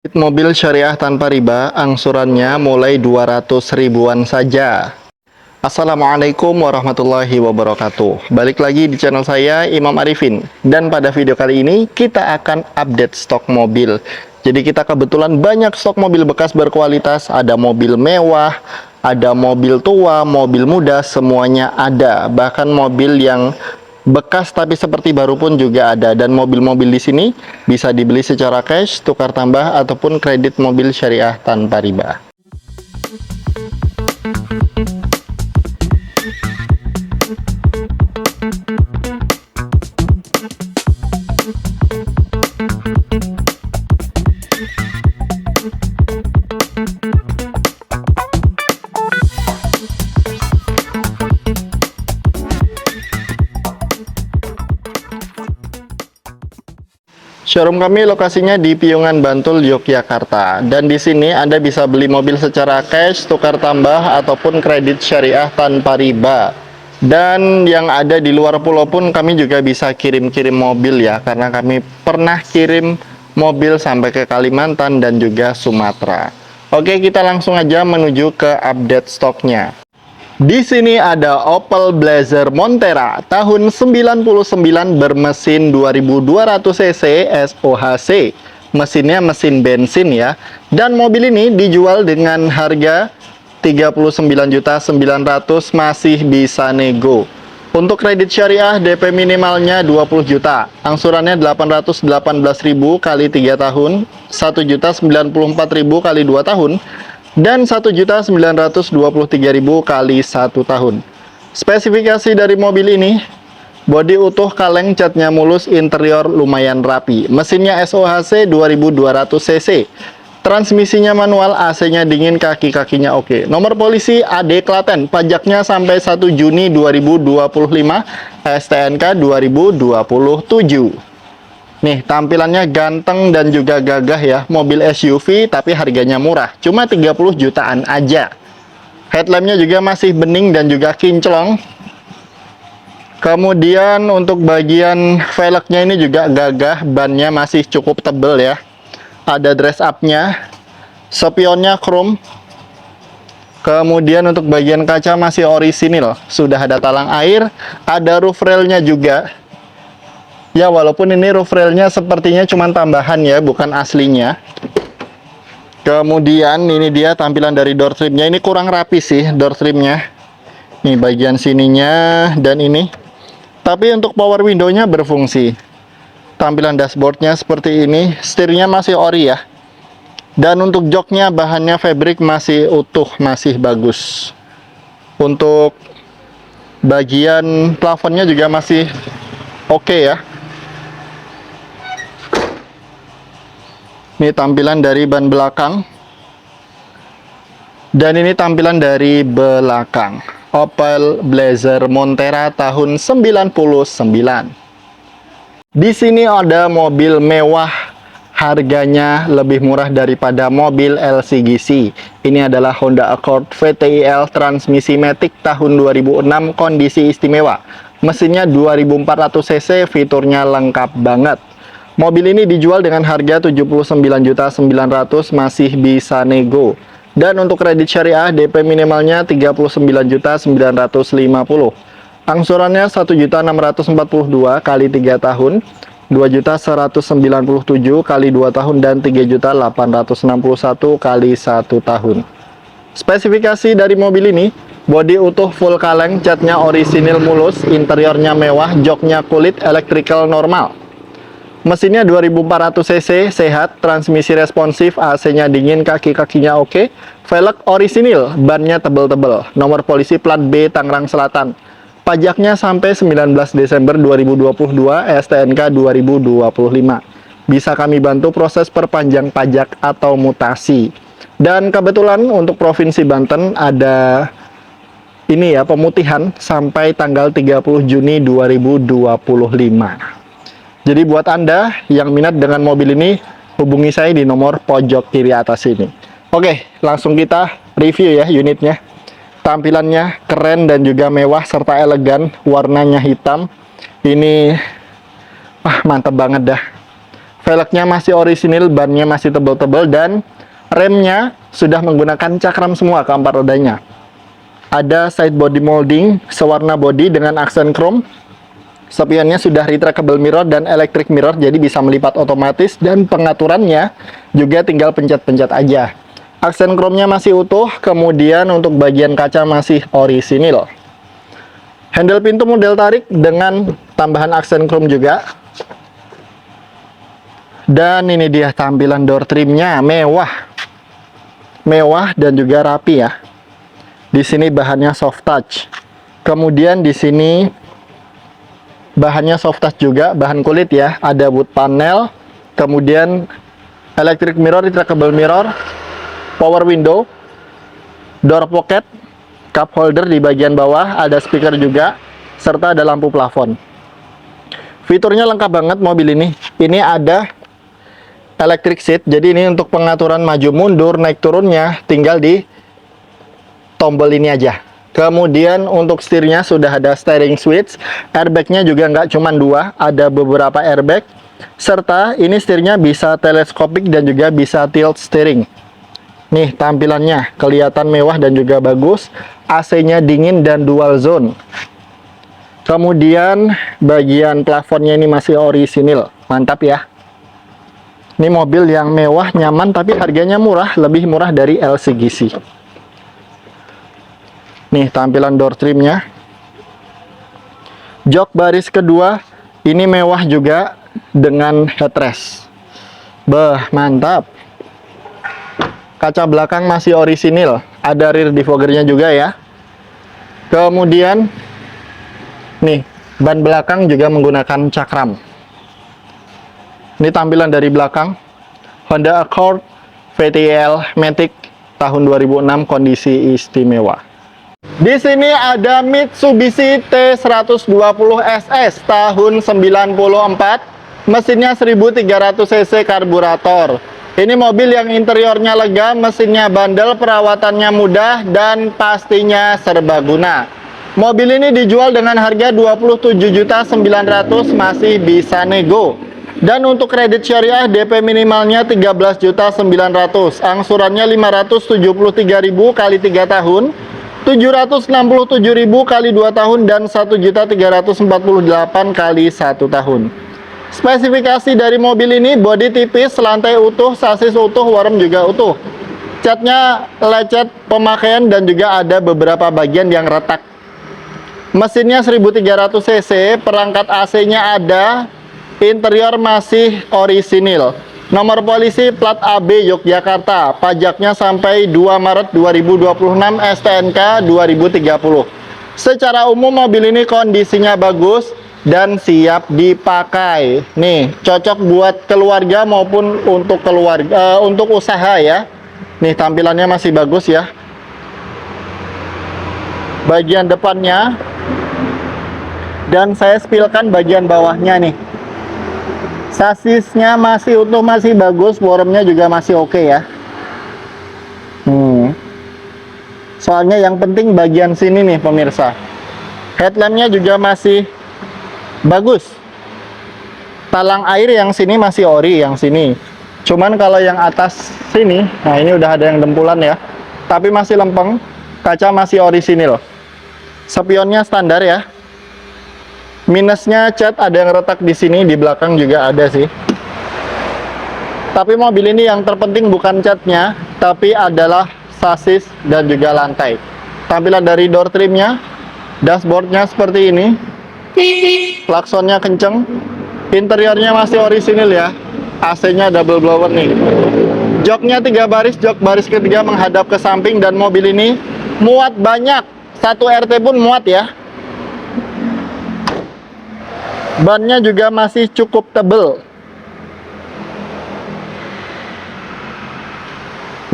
Mobil syariah tanpa riba, angsurannya mulai 200 ribuan saja. Assalamualaikum warahmatullahi wabarakatuh. Balik lagi di channel saya, Imam Arifin. Dan pada video kali ini, kita akan update stok mobil. Jadi kita kebetulan banyak stok mobil bekas berkualitas. Ada mobil mewah, ada mobil tua, mobil muda, semuanya ada. Bahkan mobil yang bekas tapi seperti baru pun juga ada, dan mobil-mobil di sini bisa dibeli secara cash, tukar tambah ataupun kredit mobil syariah tanpa riba. Showroom kami lokasinya di Piungan, Bantul, Yogyakarta. Dan di sini Anda bisa beli mobil secara cash, tukar tambah, ataupun kredit syariah tanpa riba. Dan yang ada di luar pulau pun kami juga bisa kirim-kirim mobil ya, karena kami pernah kirim mobil sampai ke Kalimantan dan juga Sumatera. Oke, kita langsung aja menuju ke update stoknya. Di sini ada Opel Blazer Montera tahun 99 bermesin 2200 cc SOHC. Mesinnya mesin bensin ya. Dan mobil ini dijual dengan harga 39.900.000, masih bisa nego. Untuk kredit syariah DP minimalnya 20 juta. Angsurannya 818.000 kali 3 tahun, 1.094.000 kali 2 tahun. Dan 1.923.000 kali 1 tahun. Spesifikasi dari mobil ini, bodi utuh, kaleng, catnya mulus, interior lumayan rapi. Mesinnya SOHC 2200 cc. Transmisinya manual, AC-nya dingin, kaki-kakinya oke. Nomor polisi AD Klaten, pajaknya sampai 1 Juni 2025, STNK 2027. Nih, tampilannya ganteng dan juga gagah ya. Mobil SUV tapi harganya murah, cuma 30 jutaan aja. Headlampnya juga masih bening dan juga kinclong. Kemudian untuk bagian velgnya ini juga gagah, bannya masih cukup tebel ya. Ada dress up-nya, spionnya chrome. Kemudian untuk bagian kaca masih orisinil, sudah ada talang air, ada roof rail-nya juga. Ya, walaupun ini roof rail-nya sepertinya cuma tambahan ya, bukan aslinya. Kemudian ini dia tampilan dari door trim-nya. Ini kurang rapi sih door trim-nya. Nih bagian sininya dan ini. Tapi untuk power window-nya berfungsi. Tampilan dashboard-nya seperti ini. Setirnya masih ori ya. Dan untuk joknya bahannya fabric, masih utuh, masih bagus. Untuk bagian plafonnya juga masih oke ya. Ini tampilan dari ban belakang. Dan ini tampilan dari belakang. Opel Blazer Montera tahun 99. Di sini ada mobil mewah, harganya lebih murah daripada mobil LCGC. Ini adalah Honda Accord VTIL transmisi matic tahun 2006, kondisi istimewa. Mesinnya 2400 cc, fiturnya lengkap banget. Mobil ini dijual dengan harga 79.900.000, masih bisa nego. Dan untuk kredit syariah DP minimalnya 39.950.000. Angsurannya 1.642 kali 3 tahun, 2.197 kali 2 tahun, dan 3.861 kali 1 tahun. Spesifikasi dari mobil ini, bodi utuh full kaleng, catnya orisinil mulus, interiornya mewah, joknya kulit, electrical normal. Mesinnya 2400 cc, sehat, transmisi responsif, AC-nya dingin, kaki-kakinya oke, velg orisinil, bannya tebel-tebel. Nomor polisi plat B Tangerang Selatan. Pajaknya sampai 19 Desember 2022, STNK 2025. Bisa kami bantu proses perpanjang pajak atau mutasi. Dan kebetulan untuk Provinsi Banten ada ini ya, pemutihan sampai tanggal 30 Juni 2025. Jadi buat Anda yang minat dengan mobil ini, hubungi saya di nomor pojok kiri atas ini. Oke, langsung kita review ya unitnya. Tampilannya keren dan juga mewah serta elegan, warnanya hitam. Ini mantap banget dah. Velgnya masih orisinil, bannya masih tebal-tebal, dan remnya sudah menggunakan cakram semua keempat rodanya. Ada side body molding sewarna body dengan aksen chrome. Spionnya sudah retractable mirror dan electric mirror, jadi bisa melipat otomatis, dan pengaturannya juga tinggal pencet-pencet aja. Aksen chrome-nya masih utuh, kemudian untuk bagian kaca masih orisinil. Handle pintu model tarik dengan tambahan aksen chrome juga. Dan ini dia tampilan door trimnya, mewah. Mewah dan juga rapi ya. Di sini bahannya soft touch. Kemudian di sini bahannya soft touch juga, bahan kulit ya. Ada wood panel, kemudian electric mirror, retractable mirror, power window, door pocket, cup holder di bagian bawah, ada speaker juga, serta ada lampu plafon. Fiturnya lengkap banget mobil ini. Ini ada electric seat, jadi ini untuk pengaturan maju mundur, naik turunnya tinggal di tombol ini aja. Kemudian untuk setirnya sudah ada steering switch, airbagnya juga nggak cuma 2, ada beberapa airbag, serta ini setirnya bisa teleskopik dan juga bisa tilt steering. Nih tampilannya kelihatan mewah dan juga bagus. AC-nya dingin dan dual zone. Kemudian bagian plafonnya ini masih orisinil, mantap ya. Ini mobil yang mewah, nyaman, tapi harganya murah, lebih murah dari LCGC. Nih tampilan door trimnya. Jok baris kedua ini mewah juga dengan headrest. Mantap. Kaca belakang masih orisinil, ada rear defoggernya juga ya. Kemudian nih ban belakang juga menggunakan cakram. Ini tampilan dari belakang. Honda Accord VTL Matic tahun 2006, kondisi istimewa. Di sini ada Mitsubishi T120 SS tahun 94, mesinnya 1300 cc karburator. Ini mobil yang interiornya lega, mesinnya bandel, perawatannya mudah, dan pastinya serbaguna. Mobil ini dijual dengan harga 27.900.000, masih bisa nego. Dan untuk kredit syariah DP minimalnya 13.900.000, angsurannya 573.000 kali 3 tahun, 767.000 kali 2 tahun, dan 1.348 kali 1 tahun. Spesifikasi dari mobil ini, bodi tipis, lantai utuh, sasis utuh, warung juga utuh. Catnya lecet pemakaian dan juga ada beberapa bagian yang retak. Mesinnya 1300 cc, perangkat AC-nya ada, interior masih orisinil. Nomor polisi plat AB Yogyakarta, pajaknya sampai 2 Maret 2026, STNK 2030. Secara umum mobil ini kondisinya bagus dan siap dipakai. Nih, cocok buat keluarga maupun untuk keluarga, untuk usaha ya. Nih, tampilannya masih bagus ya. Bagian depannya, dan saya spilkan bagian bawahnya nih. Sasisnya masih utuh, masih bagus, warmnya juga masih oke ya. Soalnya yang penting bagian sini nih pemirsa. Headlampnya juga masih bagus. Talang air yang sini masih ori, yang sini. Cuman kalau yang atas sini, nah ini udah ada yang dempulan ya. Tapi masih lempeng, kaca masih orisinil. Spionnya standar ya. Minusnya cat ada yang retak di sini, di belakang juga ada sih. Tapi mobil ini yang terpenting bukan catnya, tapi adalah sasis dan juga lantai. Tampilan dari door trimnya, dashboardnya seperti ini. Klaksonnya kenceng. Interiornya masih orisinil ya. AC-nya double blower nih. Joknya 3 baris, jok baris ketiga menghadap ke samping, dan mobil ini muat banyak. 1 RT pun muat ya. Bannya juga masih cukup tebel.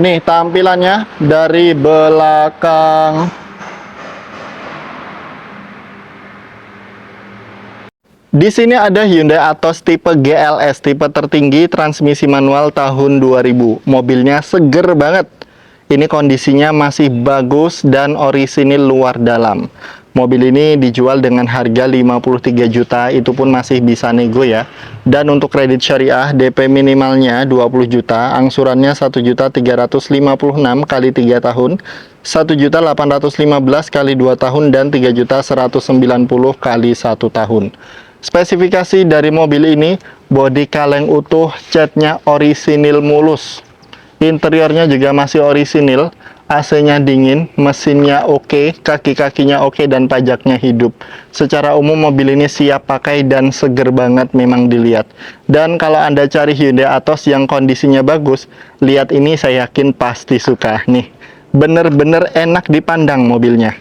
Nih tampilannya dari belakang. Di sini ada Hyundai Atos tipe GLS, tipe tertinggi, transmisi manual tahun 2000. Mobilnya seger banget. Ini kondisinya masih bagus dan orisinil luar dalam. Mobil ini dijual dengan harga 53 juta, itu pun masih bisa nego ya. Dan untuk kredit syariah, DP minimalnya 20 juta, angsurannya 1.356 kali 3 tahun, 1.815 kali 2 tahun, dan 3.190 kali 1 tahun. Spesifikasi dari mobil ini, bodi kaleng utuh, catnya orisinil mulus. Interiornya juga masih orisinil, AC-nya dingin, mesinnya oke, kaki-kakinya oke, dan pajaknya hidup. Secara umum mobil ini siap pakai dan seger banget memang dilihat. Dan kalau Anda cari Hyundai Atos yang kondisinya bagus, lihat ini saya yakin pasti suka nih. Bener-bener enak dipandang mobilnya.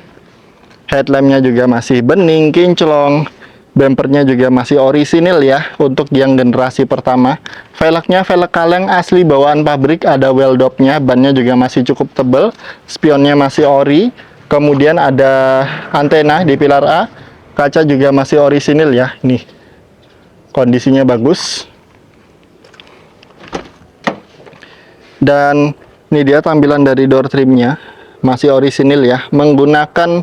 Headlampnya juga masih bening, kinclong. Bempernya juga masih orisinil ya, untuk yang generasi pertama. Velgnya velg kaleng asli bawaan pabrik, ada wheel dopnya, bannya juga masih cukup tebal, spionnya masih ori. Kemudian ada antena di pilar A, kaca juga masih orisinil ya, nih kondisinya bagus. Dan ini dia tampilan dari door trimnya, masih orisinil ya, menggunakan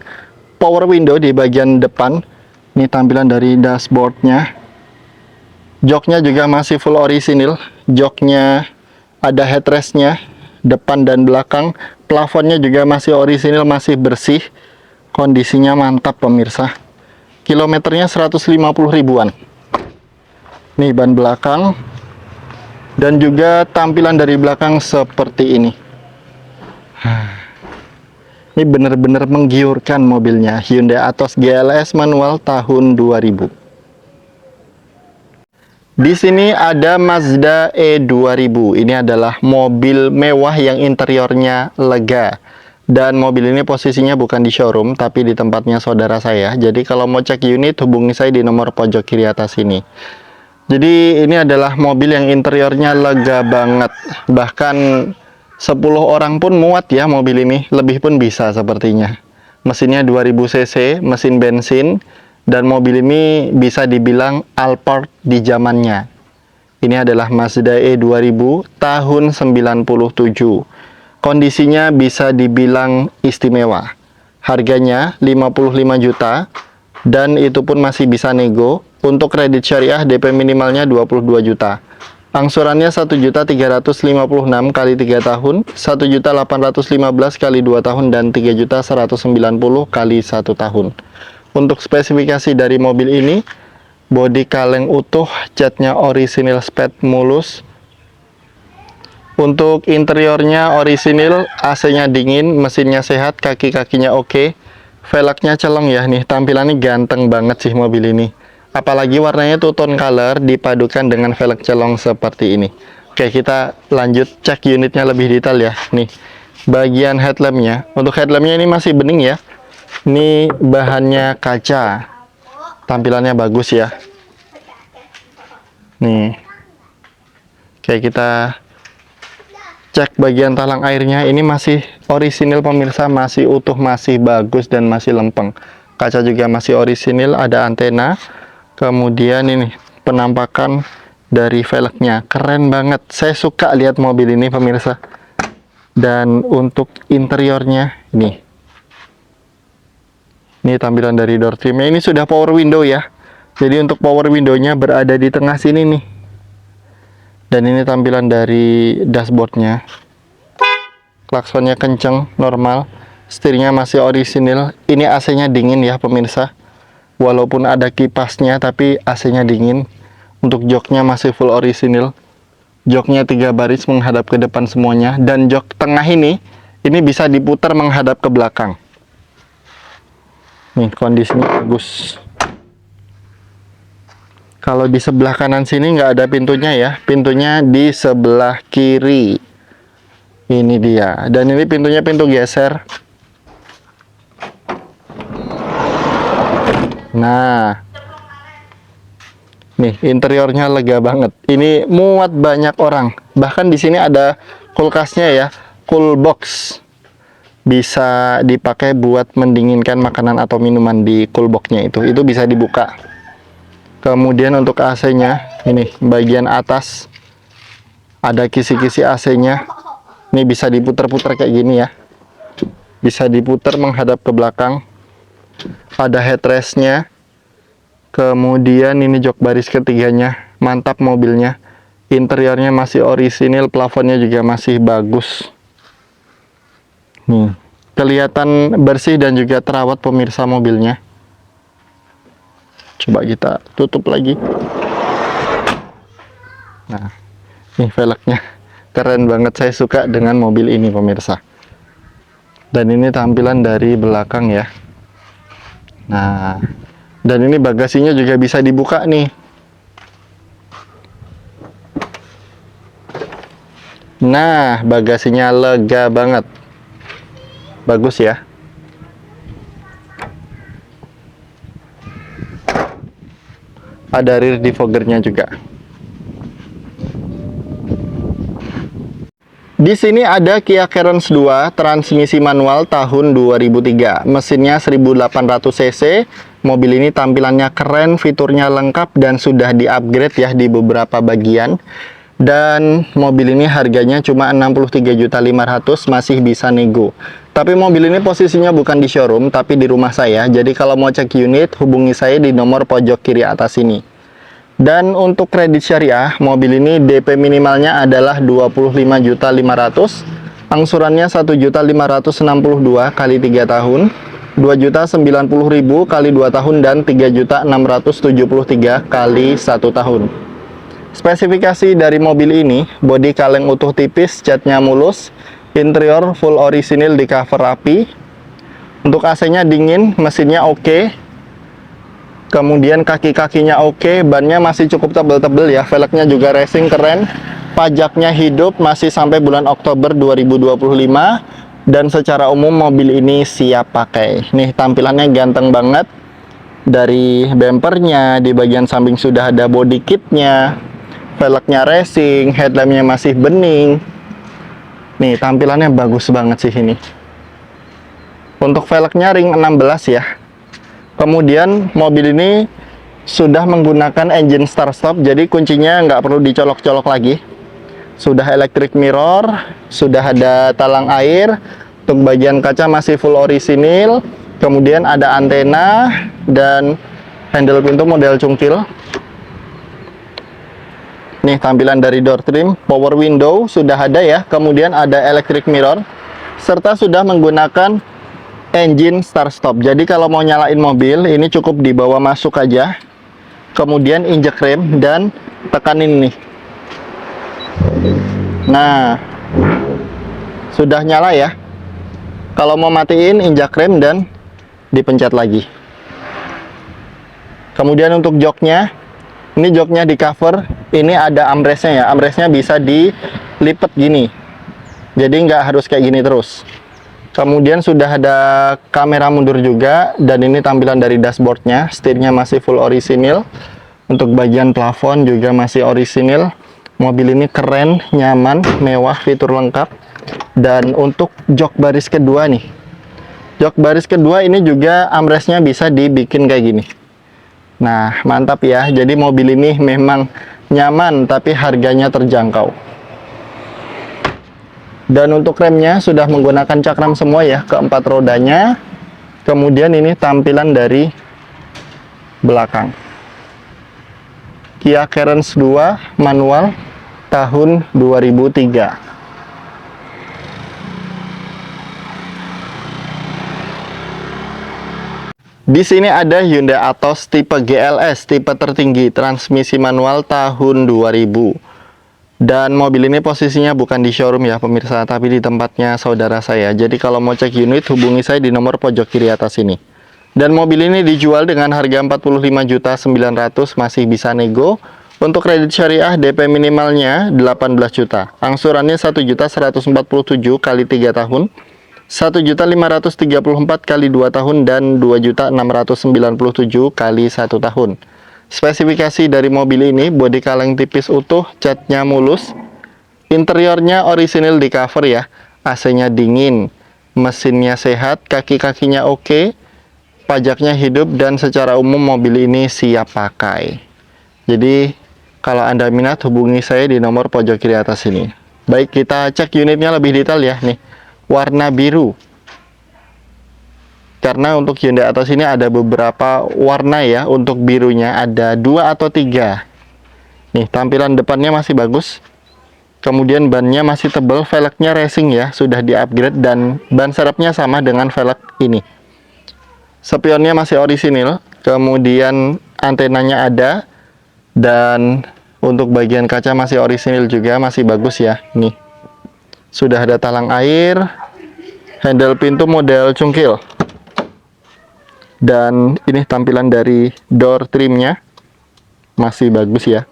power window di bagian depan. Ini tampilan dari dashboardnya. Joknya juga masih full orisinil. Joknya ada headrestnya, depan dan belakang. Plafonnya juga masih orisinil, masih bersih. Kondisinya mantap pemirsa. Kilometernya 150 ribuan. Nih ban belakang. Dan juga tampilan dari belakang seperti ini. Ini benar-benar menggiurkan mobilnya, Hyundai Atos GLS manual tahun 2000. Di sini ada Mazda E2000. Ini adalah mobil mewah yang interiornya lega. Dan mobil ini posisinya bukan di showroom, tapi di tempatnya saudara saya. Jadi kalau mau cek unit, hubungi saya di nomor pojok kiri atas ini. Jadi ini adalah mobil yang interiornya lega banget. Bahkan 10 orang pun muat ya mobil ini, lebih pun bisa sepertinya. Mesinnya 2000 cc, mesin bensin, dan mobil ini bisa dibilang Alphard di zamannya. Ini adalah Mazda E2000 tahun 97. Kondisinya bisa dibilang istimewa. Harganya 55 juta, dan itu pun masih bisa nego. Untuk kredit syariah, DP minimalnya 22 juta. Angsurannya 1.356 kali 3 tahun, 1.815 kali 2 tahun, dan 3.190 kali 1 tahun. Untuk spesifikasi dari mobil ini, bodi kaleng utuh, catnya orisinil sped mulus. Untuk interiornya orisinil, AC-nya dingin, mesinnya sehat, kaki-kakinya oke. Velgnya celong ya, nih tampilannya ganteng banget sih mobil ini. Apalagi warnanya two tone color dipadukan dengan velg celong seperti ini. Oke, kita lanjut cek unitnya lebih detail ya. Nih, bagian headlampnya. Untuk headlampnya ini masih bening ya. Ini bahannya kaca. Tampilannya bagus ya. Nih. Oke, kita cek bagian talang airnya. Ini masih orisinil pemirsa, masih utuh, masih bagus, dan masih lempeng. Kaca juga masih orisinil, ada antena. Kemudian ini penampakan dari velgnya, keren banget. Saya suka lihat mobil ini pemirsa. Dan untuk interiornya ini tampilan dari door trimnya. Ini sudah power window ya. Jadi untuk power windownya berada di tengah sini nih. Dan ini tampilan dari dashboardnya. Klaksonnya kenceng, normal. Setirnya masih orisinil. Ini AC-nya dingin ya pemirsa. Walaupun ada kipasnya, tapi AC-nya dingin. Untuk joknya masih full orisinil. Joknya 3 baris menghadap ke depan semuanya. Dan jok tengah ini bisa diputar menghadap ke belakang. Nih, kondisinya bagus. Kalau di sebelah kanan sini nggak ada pintunya ya. Pintunya di sebelah kiri. Ini dia. Dan ini pintunya pintu geser. Nah, nih interiornya lega banget. Ini muat banyak orang. Bahkan di sini ada kulkasnya ya, cool box. Bisa dipakai buat mendinginkan makanan atau minuman di cool boxnya itu bisa dibuka. Kemudian untuk AC-nya, ini bagian atas ada kisi-kisi AC-nya. Ini bisa diputar-putar kayak gini ya. Bisa diputar menghadap ke belakang. Ada headrestnya. Kemudian ini jok baris ketiganya, mantap mobilnya. Interiornya masih orisinil, plafonnya juga masih bagus. Nih, kelihatan bersih dan juga terawat pemirsa mobilnya. Coba kita tutup lagi. Nah, ini velgnya keren banget, saya suka dengan mobil ini pemirsa. Dan ini tampilan dari belakang ya. Nah, dan ini bagasinya juga bisa dibuka nih. Nah, bagasinya lega banget. Bagus ya. Ada rear defoggernya juga. Di sini ada Kia Carens 2, transmisi manual tahun 2003. Mesinnya 1800 cc. Mobil ini tampilannya keren, fiturnya lengkap dan sudah di-upgrade ya di beberapa bagian. Dan mobil ini harganya cuma 63.500.000, masih bisa nego. Tapi mobil ini posisinya bukan di showroom, tapi di rumah saya. Jadi kalau mau cek unit, hubungi saya di nomor pojok kiri atas ini. Dan untuk kredit syariah, mobil ini DP minimalnya adalah 25.500.000. Angsurannya 1.562 kali 3 tahun, 2.090.000 kali 2 tahun, dan 3.673 kali 1 tahun. Spesifikasi dari mobil ini, bodi kaleng utuh tipis, catnya mulus, interior full orisinil di cover rapi. Untuk AC-nya dingin, mesinnya oke. Kemudian kaki-kakinya oke, bannya masih cukup tebel-tebel ya, velgnya juga racing keren. Pajaknya hidup, masih sampai bulan Oktober 2025. Dan secara umum mobil ini siap pakai. Nih tampilannya ganteng banget. Dari bempernya, di bagian samping sudah ada body kitnya. Velgnya racing, headlampnya masih bening. Nih tampilannya bagus banget sih ini. Untuk velgnya ring 16 ya. Kemudian mobil ini sudah menggunakan engine start stop, jadi kuncinya nggak perlu dicolok-colok lagi. Sudah electric mirror, sudah ada talang air. Untuk bagian kaca masih full orisinil. Kemudian ada antena dan handle pintu model cungkil. Nih tampilan dari door trim, power window sudah ada ya, kemudian ada electric mirror, serta sudah menggunakan engine start stop. Jadi kalau mau nyalain mobil, ini cukup dibawa masuk aja, kemudian injek rem dan tekanin nih. Nah, sudah nyala ya. Kalau mau matiin, injak rem dan dipencet lagi. Kemudian untuk joknya, ini joknya di cover, ini ada armrestnya ya, armrestnya bisa dilipat gini, jadi nggak harus kayak gini terus. Kemudian sudah ada kamera mundur juga, dan ini tampilan dari dashboardnya, setirnya masih full orisinil. Untuk bagian plafon juga masih orisinil. Mobil ini keren, nyaman, mewah, fitur lengkap. Dan untuk jok baris kedua nih, jok baris kedua ini juga armrestnya bisa dibikin kayak gini. Nah, mantap ya. Jadi mobil ini memang nyaman, tapi harganya terjangkau. Dan untuk remnya sudah menggunakan cakram semua ya, keempat rodanya. Kemudian ini tampilan dari belakang. Kia Carens 2 manual tahun 2003. Di sini ada Hyundai Atos tipe GLS, tipe tertinggi, transmisi manual tahun 2000. Dan mobil ini posisinya bukan di showroom ya pemirsa, tapi di tempatnya saudara saya. Jadi kalau mau cek unit, hubungi saya di nomor pojok kiri atas ini. Dan mobil ini dijual dengan harga 45.900.000, masih bisa nego. Untuk kredit syariah, DP minimalnya 18 juta. Angsurannya 1.147 kali 3 tahun. 1.534 kali 2 tahun dan 2.697 kali 1 tahun. Spesifikasi dari mobil ini, bodi kaleng tipis utuh, catnya mulus, interiornya orisinil di cover ya, AC-nya dingin, mesinnya sehat, kaki-kakinya oke, pajaknya hidup, dan secara umum mobil ini siap pakai. Jadi kalau Anda minat, hubungi saya di nomor pojok kiri atas ini. Baik, kita cek unitnya lebih detail ya nih. Warna biru. Karena untuk Hyundai Atos ini ada beberapa warna ya. Untuk birunya ada 2 atau 3. Nih, tampilan depannya masih bagus. Kemudian bannya masih tebal, velgnya racing ya, sudah di-upgrade, dan ban serepnya sama dengan velg ini. Spionnya masih orisinil, kemudian antenanya ada, dan untuk bagian kaca masih orisinil juga, masih bagus ya. Nih, sudah ada talang air, handle pintu model cungkil. Dan ini tampilan dari door trimnya masih bagus ya.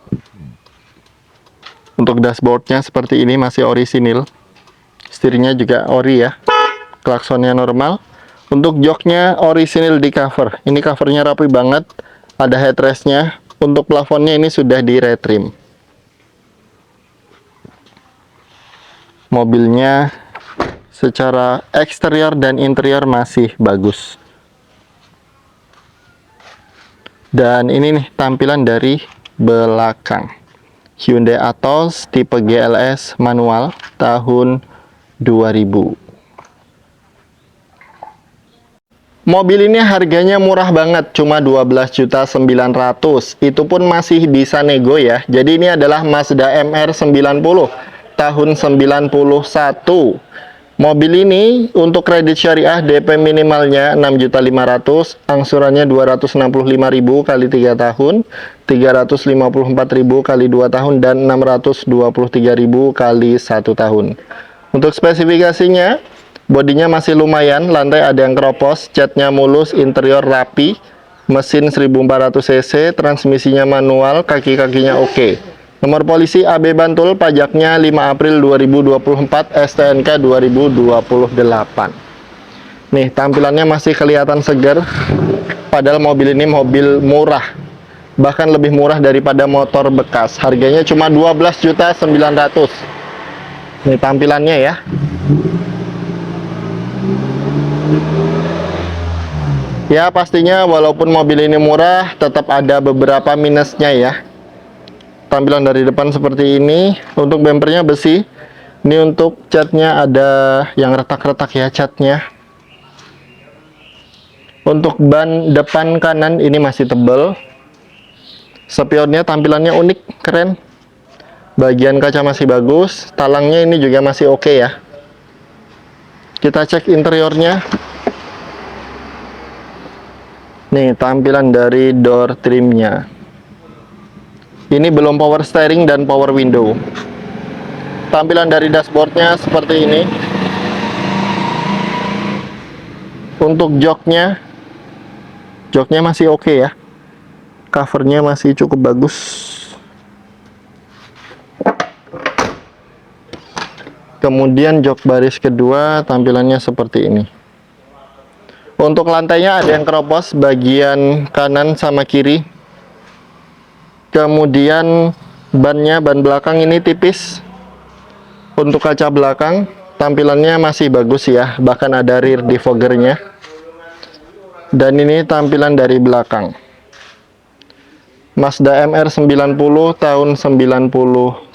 Untuk dashboardnya seperti ini, masih orisinil. Setirnya juga ori ya. Klaksonnya normal. Untuk joknya orisinil di cover. Ini covernya rapi banget. Ada headrestnya. Untuk plafonnya ini sudah di retrim. Mobilnya secara eksterior dan interior masih bagus. Dan ini nih tampilan dari belakang. Hyundai Atos tipe GLS manual tahun 2000. Mobil ini harganya murah banget, cuma 12.900.000. Itu pun masih bisa nego ya. Jadi ini adalah Mazda MR-90 tahun 91. Mobil ini untuk kredit syariah DP minimalnya 6.500.000, angsurannya 265.000 kali 3 tahun, 354.000 kali 2 tahun, dan 623.000 kali 1 tahun. Untuk spesifikasinya, bodinya masih lumayan, lantai ada yang keropos, catnya mulus, interior rapi, mesin 1400 cc, transmisinya manual, kaki-kakinya oke. Nomor polisi AB Bantul, pajaknya 5 April 2024, STNK 2028. Nih, tampilannya masih kelihatan segar. Padahal mobil ini mobil murah. Bahkan lebih murah daripada motor bekas. Harganya cuma 12.900.000. Nih tampilannya ya. Ya, pastinya walaupun mobil ini murah, tetap ada beberapa minusnya ya. Tampilan dari depan seperti ini. Untuk bempernya besi. Ini untuk catnya ada yang retak-retak ya catnya. Untuk ban depan kanan ini masih tebal. Spionnya tampilannya unik, keren. Bagian kaca masih bagus. Talangnya ini juga masih oke ya. Kita cek interiornya. Nih tampilan dari door trimnya. Ini belum power steering dan power window. Tampilan dari dashboardnya seperti ini. Untuk joknya masih oke ya. Covernya masih cukup bagus. Kemudian jok baris kedua tampilannya seperti ini. Untuk lantainya ada yang keropos bagian kanan sama kiri. Kemudian ban belakang ini tipis. Untuk kaca belakang tampilannya masih bagus ya, bahkan ada rear defoggernya. Dan ini tampilan dari belakang. Mazda MR-90 tahun 91.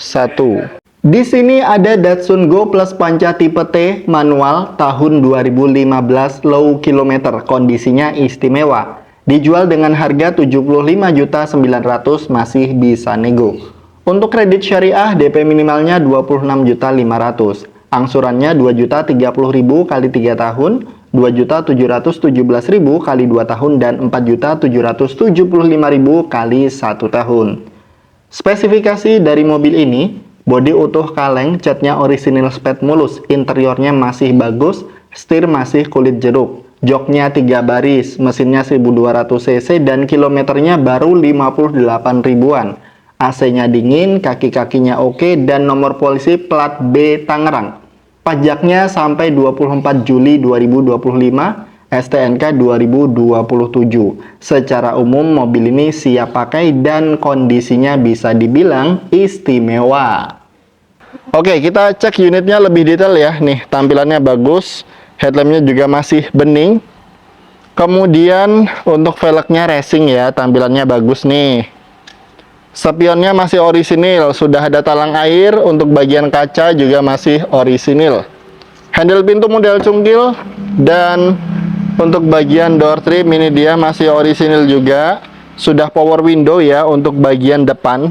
Di sini ada Datsun Go Plus Panca tipe T manual tahun 2015 low kilometer, kondisinya istimewa. Dijual dengan harga 75.900.000, masih bisa nego. Untuk kredit syariah DP minimalnya 26.500.000. Angsurannya 2.030.000 kali 3 tahun, 2.717.000 kali 2 tahun, dan 4.775.000 kali 1 tahun. Spesifikasi dari mobil ini, bodi utuh kaleng, catnya orisinil spet mulus, interiornya masih bagus, setir masih kulit jeruk. Joknya 3 baris, mesinnya 1200 cc, dan kilometernya baru 58 ribuan. AC-nya dingin, kaki-kakinya oke, dan nomor polisi plat B Tangerang. Pajaknya sampai 24 Juli 2025, STNK 2027. Secara umum mobil ini siap pakai dan kondisinya bisa dibilang istimewa. Oke, kita cek unitnya lebih detail ya. Nih, tampilannya bagus. Headlampnya juga masih bening. Kemudian untuk velgnya racing ya, tampilannya bagus nih. Spionnya masih orisinil, sudah ada talang air. Untuk bagian kaca juga masih orisinil. Handle pintu model cungkil, dan Untuk bagian door trim ini dia masih orisinil juga. Sudah power window ya untuk bagian depan.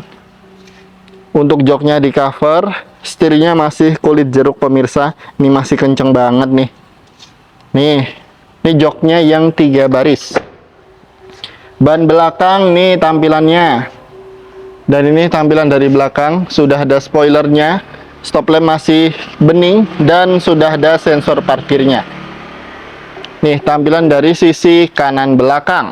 Untuk joknya di cover, setirnya masih kulit jeruk pemirsa. Ini masih kenceng banget nih. Ini joknya yang 3 baris. Ban belakang nih tampilannya. Dan ini tampilan dari belakang, sudah ada spoilernya. Stop lamp masih bening dan sudah ada sensor parkirnya. Nih tampilan dari sisi kanan belakang.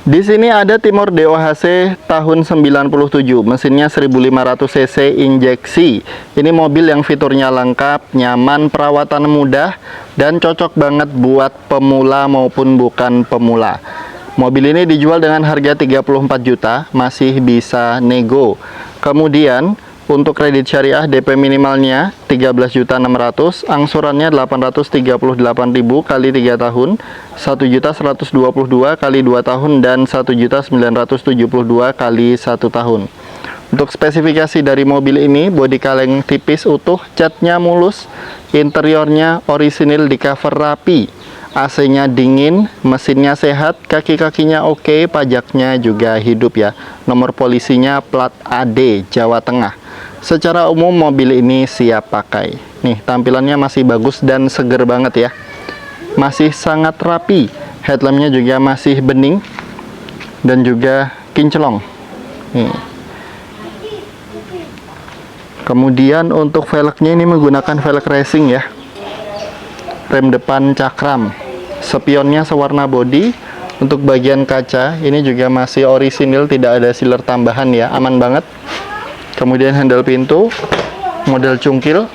Di sini ada Timor DOHC tahun 97, mesinnya 1500 cc injeksi. Ini mobil yang fiturnya lengkap, nyaman, perawatan mudah, dan cocok banget buat pemula maupun bukan pemula. Mobil ini dijual dengan harga 34 juta, masih bisa nego. Kemudian untuk kredit syariah DP minimalnya 13.600.000, angsurannya 838.000 kali 3 tahun, 1.122 kali 2 tahun, dan 1.972 kali 1 tahun. Untuk spesifikasi dari mobil ini, bodi kaleng tipis utuh, catnya mulus, interiornya orisinil di cover rapi, AC-nya dingin, mesinnya sehat, kaki-kakinya oke, pajaknya juga hidup ya. Nomor polisinya plat AD Jawa Tengah. Secara umum mobil ini siap pakai. Nih tampilannya masih bagus dan seger banget ya. Masih sangat rapi. Headlampnya juga masih bening dan juga kinclong. Nih. Kemudian untuk velgnya ini menggunakan velg racing ya. Rem depan cakram. Spionnya sewarna body. Untuk bagian kaca ini juga masih orisinil, tidak ada sealer tambahan ya, aman banget. Kemudian handle pintu model cungkil,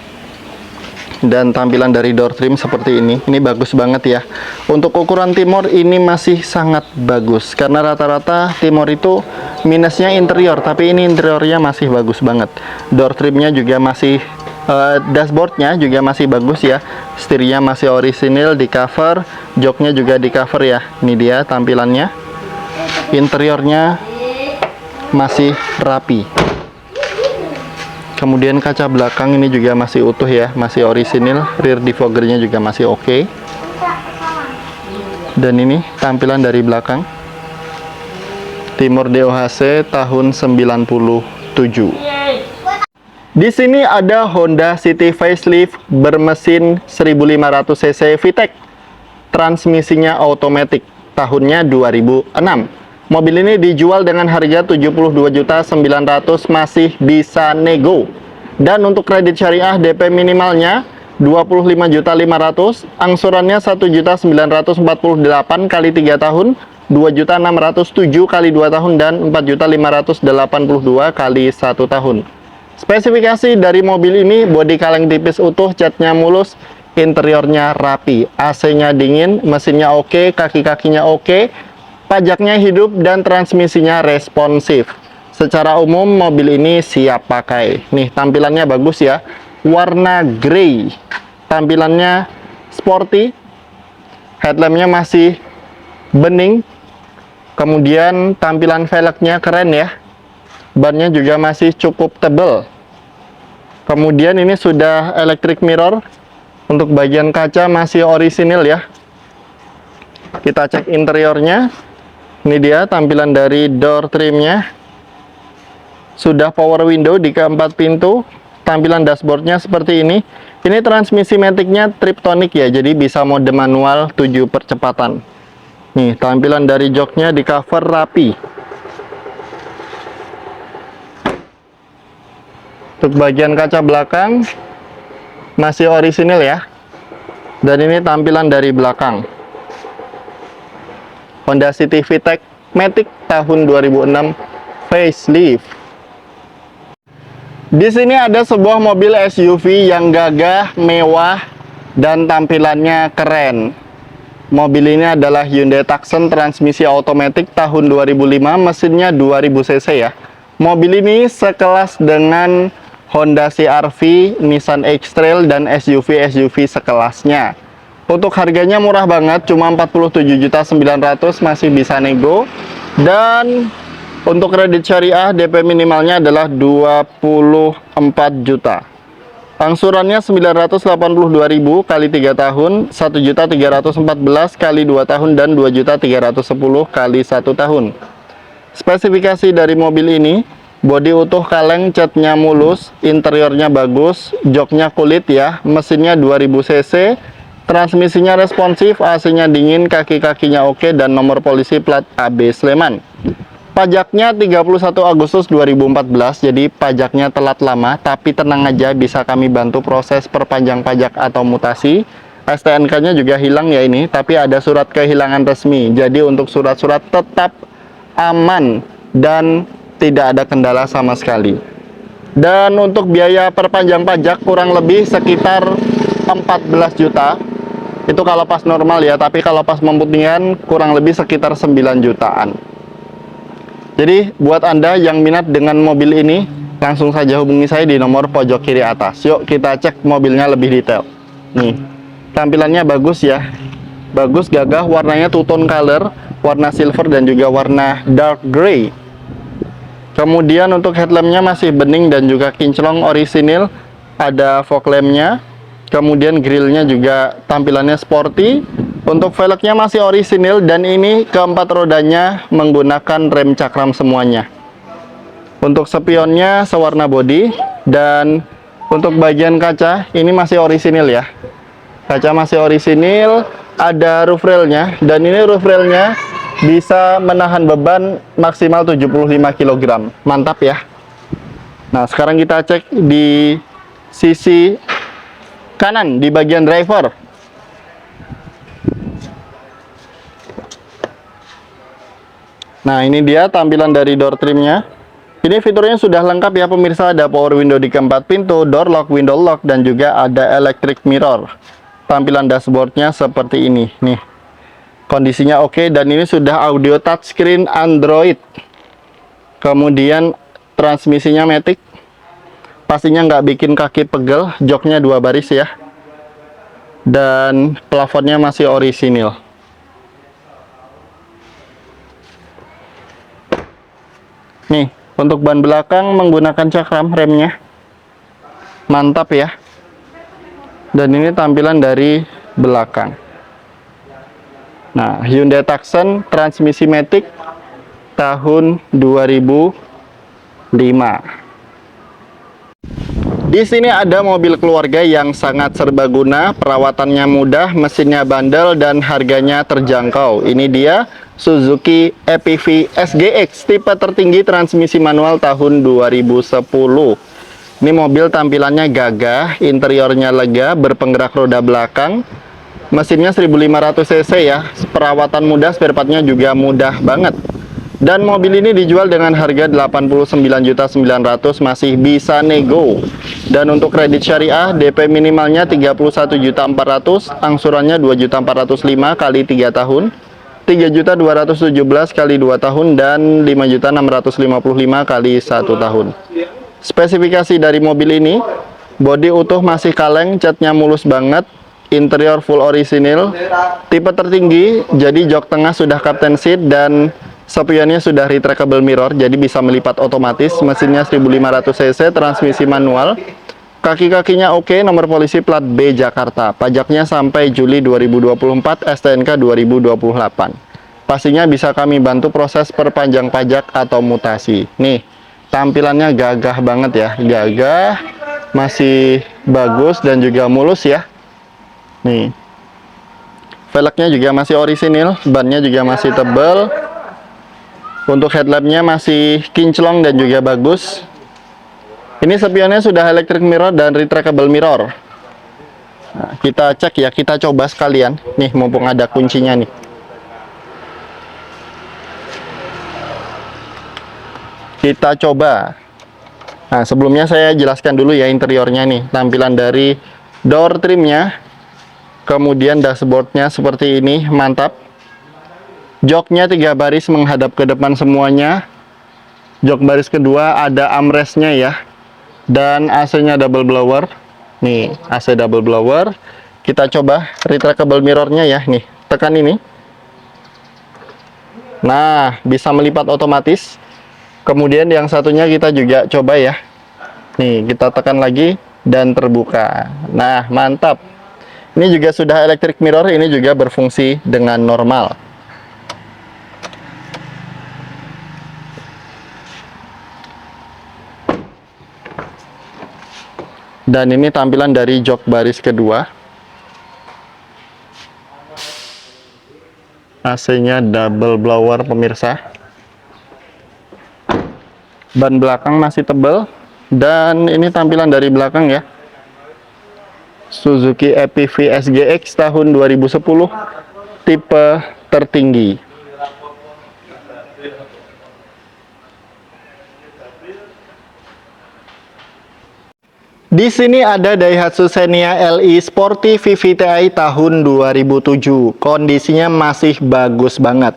dan tampilan dari door trim seperti ini bagus banget ya. Untuk ukuran Timor ini masih sangat bagus, karena rata-rata Timor itu minusnya interior, tapi ini interiornya masih bagus banget. Door trimnya juga masih dashboardnya juga masih bagus ya. Setirnya masih orisinil di cover, joknya juga di cover ya. Ini dia tampilannya. Interiornya masih rapi. Kemudian kaca belakang ini juga masih utuh ya, masih orisinil. Rear defoggernya juga masih oke. Dan ini tampilan dari belakang. Timor DOHC tahun 97. Di sini ada Honda City facelift bermesin 1500 cc VTEC. Transmisinya otomatis, tahunnya 2006. Mobil ini dijual dengan harga 72.900.000, masih bisa nego. Dan untuk kredit syariah DP minimalnya 25.500.000, angsurannya 1.948 kali 3 tahun, 2.607 kali 2 tahun, dan 4.582 kali 1 tahun. Spesifikasi dari mobil ini, bodi kaleng tipis utuh, catnya mulus, interiornya rapi, AC-nya dingin, mesinnya oke, kaki-kakinya oke, pajaknya hidup, dan transmisinya responsif. Secara umum mobil ini siap pakai. Nih tampilannya bagus ya, warna grey, tampilannya sporty, headlampnya masih bening, kemudian tampilan velgnya keren ya. Bannya juga masih cukup tebal. Kemudian ini sudah electric mirror. Untuk bagian kaca masih orisinil ya. Kita cek interiornya. Ini dia tampilan dari door trimnya. Sudah power window di keempat pintu. Tampilan dashboardnya seperti ini. Ini transmisi maticnya Triptonic ya, jadi bisa mode manual 7 percepatan. Nih tampilan dari joknya di cover rapi. Untuk bagian kaca belakang masih orisinil ya. Dan ini tampilan dari belakang. Honda City VTEC Matic tahun 2006 facelift. Di sini ada sebuah mobil SUV yang gagah, mewah, dan tampilannya keren. Mobil ini adalah Hyundai Tucson transmisi otomatis tahun 2005, mesinnya 2000 cc ya. Mobil ini sekelas dengan Honda CR-V, Nissan X-Trail, dan SUV-SUV sekelasnya. Untuk harganya murah banget, cuma 47.900.000, masih bisa nego. Dan untuk kredit syariah DP minimalnya adalah 24 juta. Angsurannya 982.000 kali 3 tahun, 1.314.000 kali 2 tahun, dan 2.310.000 kali 1 tahun. Spesifikasi dari mobil ini, bodi utuh kaleng, catnya mulus, interiornya bagus, joknya kulit ya, mesinnya 2000 cc, transmisinya responsif, AC-nya dingin, kaki-kakinya oke, dan nomor polisi plat AB Sleman. Pajaknya 31 Agustus 2014, jadi pajaknya telat lama, tapi tenang aja, bisa kami bantu proses perpanjang pajak atau mutasi. STNK-nya juga hilang ya ini, tapi ada surat kehilangan resmi. Jadi untuk surat-surat tetap aman dan tidak ada kendala sama sekali. Dan untuk biaya perpanjang pajak kurang lebih sekitar 14 juta. Itu kalau pas normal ya, tapi kalau pas memutihkan kurang lebih sekitar 9 jutaan. Jadi buat Anda yang minat dengan mobil ini, langsung saja hubungi saya di nomor pojok kiri atas. Yuk kita cek mobilnya lebih detail. Nih, tampilannya bagus ya. Bagus, gagah, warnanya two tone color, warna silver dan juga warna dark gray. Kemudian untuk headlampnya masih bening dan juga kinclong orisinil. Ada fog lampnya. Kemudian grillnya juga tampilannya sporty. Untuk velgnya masih orisinil, dan ini keempat rodanya menggunakan rem cakram semuanya. Untuk spionnya sewarna body, dan untuk bagian kaca ini masih orisinil ya. Kaca masih orisinil, ada roof railnya, dan ini roof railnya bisa menahan beban maksimal 75 kg. Mantap ya. Nah, sekarang kita cek di sisi kanan di bagian driver. Nah, ini dia tampilan dari door trimnya. Ini fiturnya sudah lengkap ya pemirsa. Ada power window di keempat pintu, door lock, window lock, dan juga ada electric mirror. Tampilan dashboardnya seperti ini nih. Kondisinya oke, dan ini sudah audio touchscreen Android. Kemudian transmisinya matic. Pastinya nggak bikin kaki pegel. Joknya 2 baris ya. Dan plafonnya masih orisinil. Nih, untuk ban belakang menggunakan cakram remnya. Mantap ya. Dan ini tampilan dari belakang. Nah, Hyundai Tucson transmisi matic tahun 2005. Di sini ada mobil keluarga yang sangat serbaguna, perawatannya mudah, mesinnya bandel, dan harganya terjangkau. Ini dia Suzuki EPV SGX tipe tertinggi transmisi manual tahun 2010. Ini mobil tampilannya gagah, interiornya lega, berpenggerak roda belakang. Mesinnya 1500 cc ya, perawatan mudah, spare partnya juga mudah banget. Dan mobil ini dijual dengan harga 89.900.000, masih bisa nego. Dan untuk kredit syariah, DP minimalnya 31.400.000, angsurannya 2.405.000 kali 3 tahun, 3.217.000 kali 2 tahun, dan 5.655.000 kali 1 tahun. Spesifikasi dari mobil ini, bodi utuh masih kaleng, catnya mulus banget, interior full orisinil, tipe tertinggi, jadi jok tengah sudah captain seat, dan spionnya sudah retractable mirror, jadi bisa melipat otomatis. Mesinnya 1500 cc, transmisi manual. Kaki-kakinya oke, nomor polisi plat B Jakarta. Pajaknya sampai Juli 2024, STNK 2028. Pastinya bisa kami bantu proses perpanjang pajak atau mutasi. Nih, tampilannya gagah banget ya. Gagah, masih bagus dan juga mulus ya. Nih. Velgnya juga masih orisinil, bannya juga masih tebal. Untuk headlampnya masih kinclong dan juga bagus. Ini spionnya sudah electric mirror dan retractable mirror. Nah, kita cek ya, kita coba sekalian. Nih, mumpung ada kuncinya nih. Kita coba. Nah, sebelumnya saya jelaskan dulu ya interiornya nih. Tampilan dari door trimnya. Kemudian dashboardnya seperti ini, mantap. Joknya 3 baris menghadap ke depan semuanya. Jok baris kedua ada armrestnya ya. Dan AC-nya double blower. Nih, AC double blower. Kita coba retractable mirrornya ya. Nih, tekan ini. Nah, bisa melipat otomatis. Kemudian yang satunya kita juga coba ya. Nih, kita tekan lagi. dan terbuka. Nah, mantap. Ini juga sudah electric mirror, ini juga berfungsi dengan normal. Dan ini tampilan dari jok baris kedua. AC-nya double blower pemirsa. Ban belakang masih tebal. Dan ini tampilan dari belakang ya. Suzuki EPV SGX tahun 2010, tipe tertinggi. Di sini ada Daihatsu Xenia LI Sporty VVTi tahun 2007. Kondisinya masih bagus banget.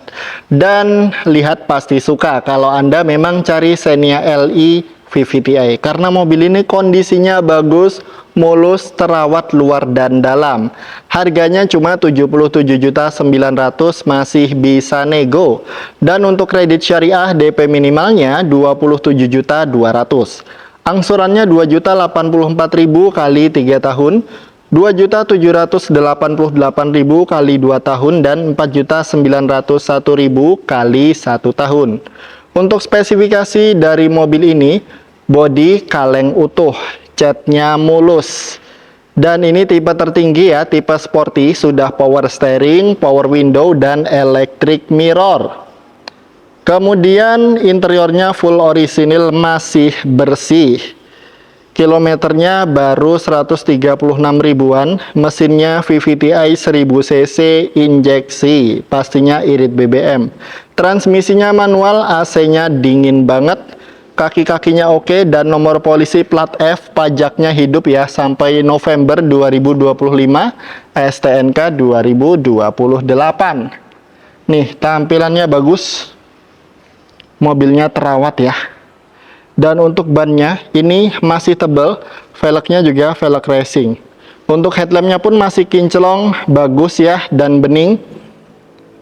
Dan lihat pasti suka kalau Anda memang cari Xenia LI VVTi. Karena mobil ini kondisinya bagus, mulus, terawat luar dan dalam. Harganya cuma 77.900.000, masih bisa nego. Dan untuk kredit syariah DP minimalnya 27.200.000. Angsurannya 2.084.000 kali 3 tahun, 2.788.000 kali 2 tahun, dan 4.901.000 kali 1 tahun. Untuk spesifikasi dari mobil ini, bodi kaleng utuh, catnya mulus. Dan ini tipe tertinggi ya, tipe sporty, sudah power steering, power window, dan electric mirror. Kemudian interiornya full orisinil, masih bersih. Kilometernya baru 136 ribuan, mesinnya VVTi 1000 cc injeksi, pastinya irit BBM. Transmisinya manual, AC-nya dingin banget, kaki-kakinya oke, dan nomor polisi plat F, pajaknya hidup ya sampai November 2025, STNK 2028. Nih, tampilannya bagus, mobilnya terawat ya. Dan untuk bannya ini masih tebal, velgnya juga velg racing. Untuk headlampnya pun masih kinclong, bagus ya, dan bening.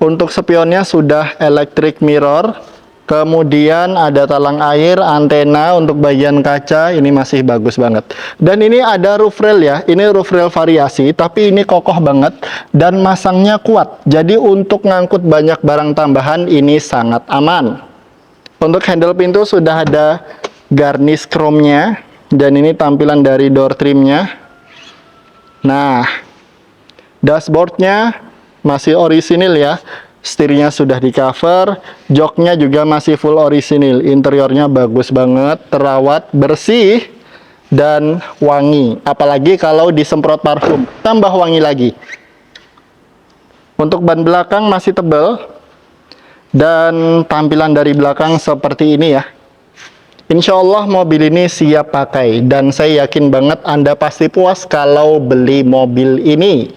Untuk spionnya sudah electric mirror. Kemudian ada talang air, antena, untuk bagian kaca ini masih bagus banget. Dan ini ada roof rail ya, ini roof rail variasi, tapi ini kokoh banget dan masangnya kuat. Jadi untuk ngangkut banyak barang tambahan ini sangat aman. Untuk handle pintu sudah ada garnish chrome-nya, dan ini tampilan dari door trim-nya. Nah, dashboard-nya masih orisinil ya, setirnya sudah di cover, joknya juga masih full orisinil, interiornya bagus banget, terawat, bersih, dan wangi. Apalagi kalau disemprot parfum, tambah wangi lagi. Untuk ban belakang masih tebal. Dan tampilan dari belakang seperti ini ya. Insya Allah mobil ini siap pakai, dan saya yakin banget Anda pasti puas kalau beli mobil ini.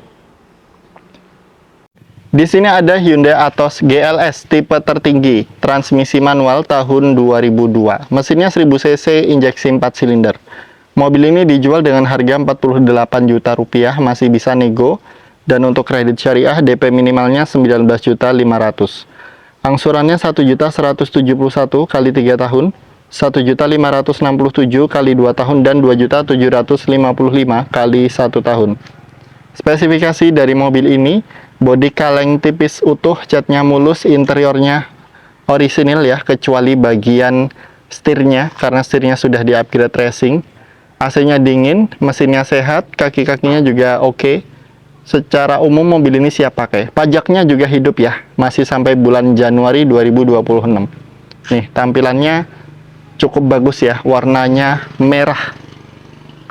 Di sini ada Hyundai Atos GLS tipe tertinggi, transmisi manual tahun 2002. Mesinnya 1000 cc, injeksi 4 silinder. Mobil ini dijual dengan harga 48 juta rupiah, masih bisa nego. Dan untuk kredit syariah DP minimalnya 19.500.000. Angsurannya 1.171.000 kali 3 tahun, 1.567.000 kali 2 tahun, dan 2.755.000 kali 1 tahun. Spesifikasi dari mobil ini, bodi kaleng tipis utuh, catnya mulus, interiornya orisinil ya, kecuali bagian setirnya, karena setirnya sudah di-upgrade racing. AC-nya dingin, mesinnya sehat, kaki-kakinya juga oke. Secara umum mobil ini siap pakai. Pajaknya juga hidup ya, masih sampai bulan Januari 2026. Nih, tampilannya cukup bagus ya, warnanya merah.